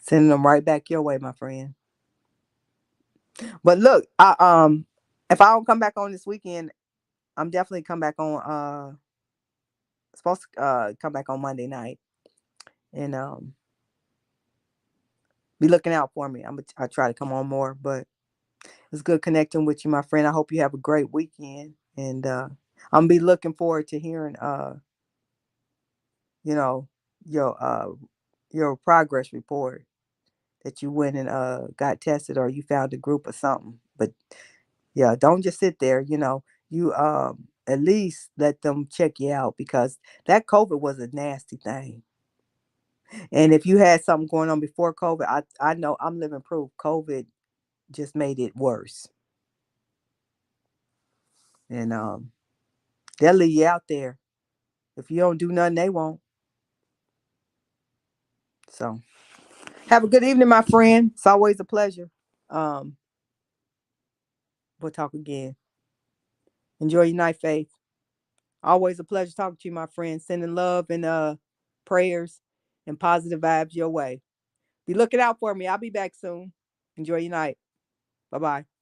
Sending them right back your way, my friend. But look, if I don't come back on this weekend, I'm definitely come back on supposed to come back on Monday night and be looking out for me. I try to come on more, but it's good connecting with you, my friend. I hope you have a great weekend, and I'm gonna be looking forward to hearing you know your your progress report that you went and got tested or you found a group or something. But yeah, don't just sit there. You at least let them check you out because that COVID was a nasty thing. And if you had something going on before COVID, I know I'm living proof. COVID just made it worse. And they'll leave you out there. If you don't do nothing, they won't. So have a good evening, my friend. It's always a pleasure. Um, we'll talk again. Enjoy your night, Faith. Always a pleasure talking to you, my friend. Sending love and prayers and positive vibes your way. Be looking out for me. I'll be back soon. Enjoy your night. Bye bye.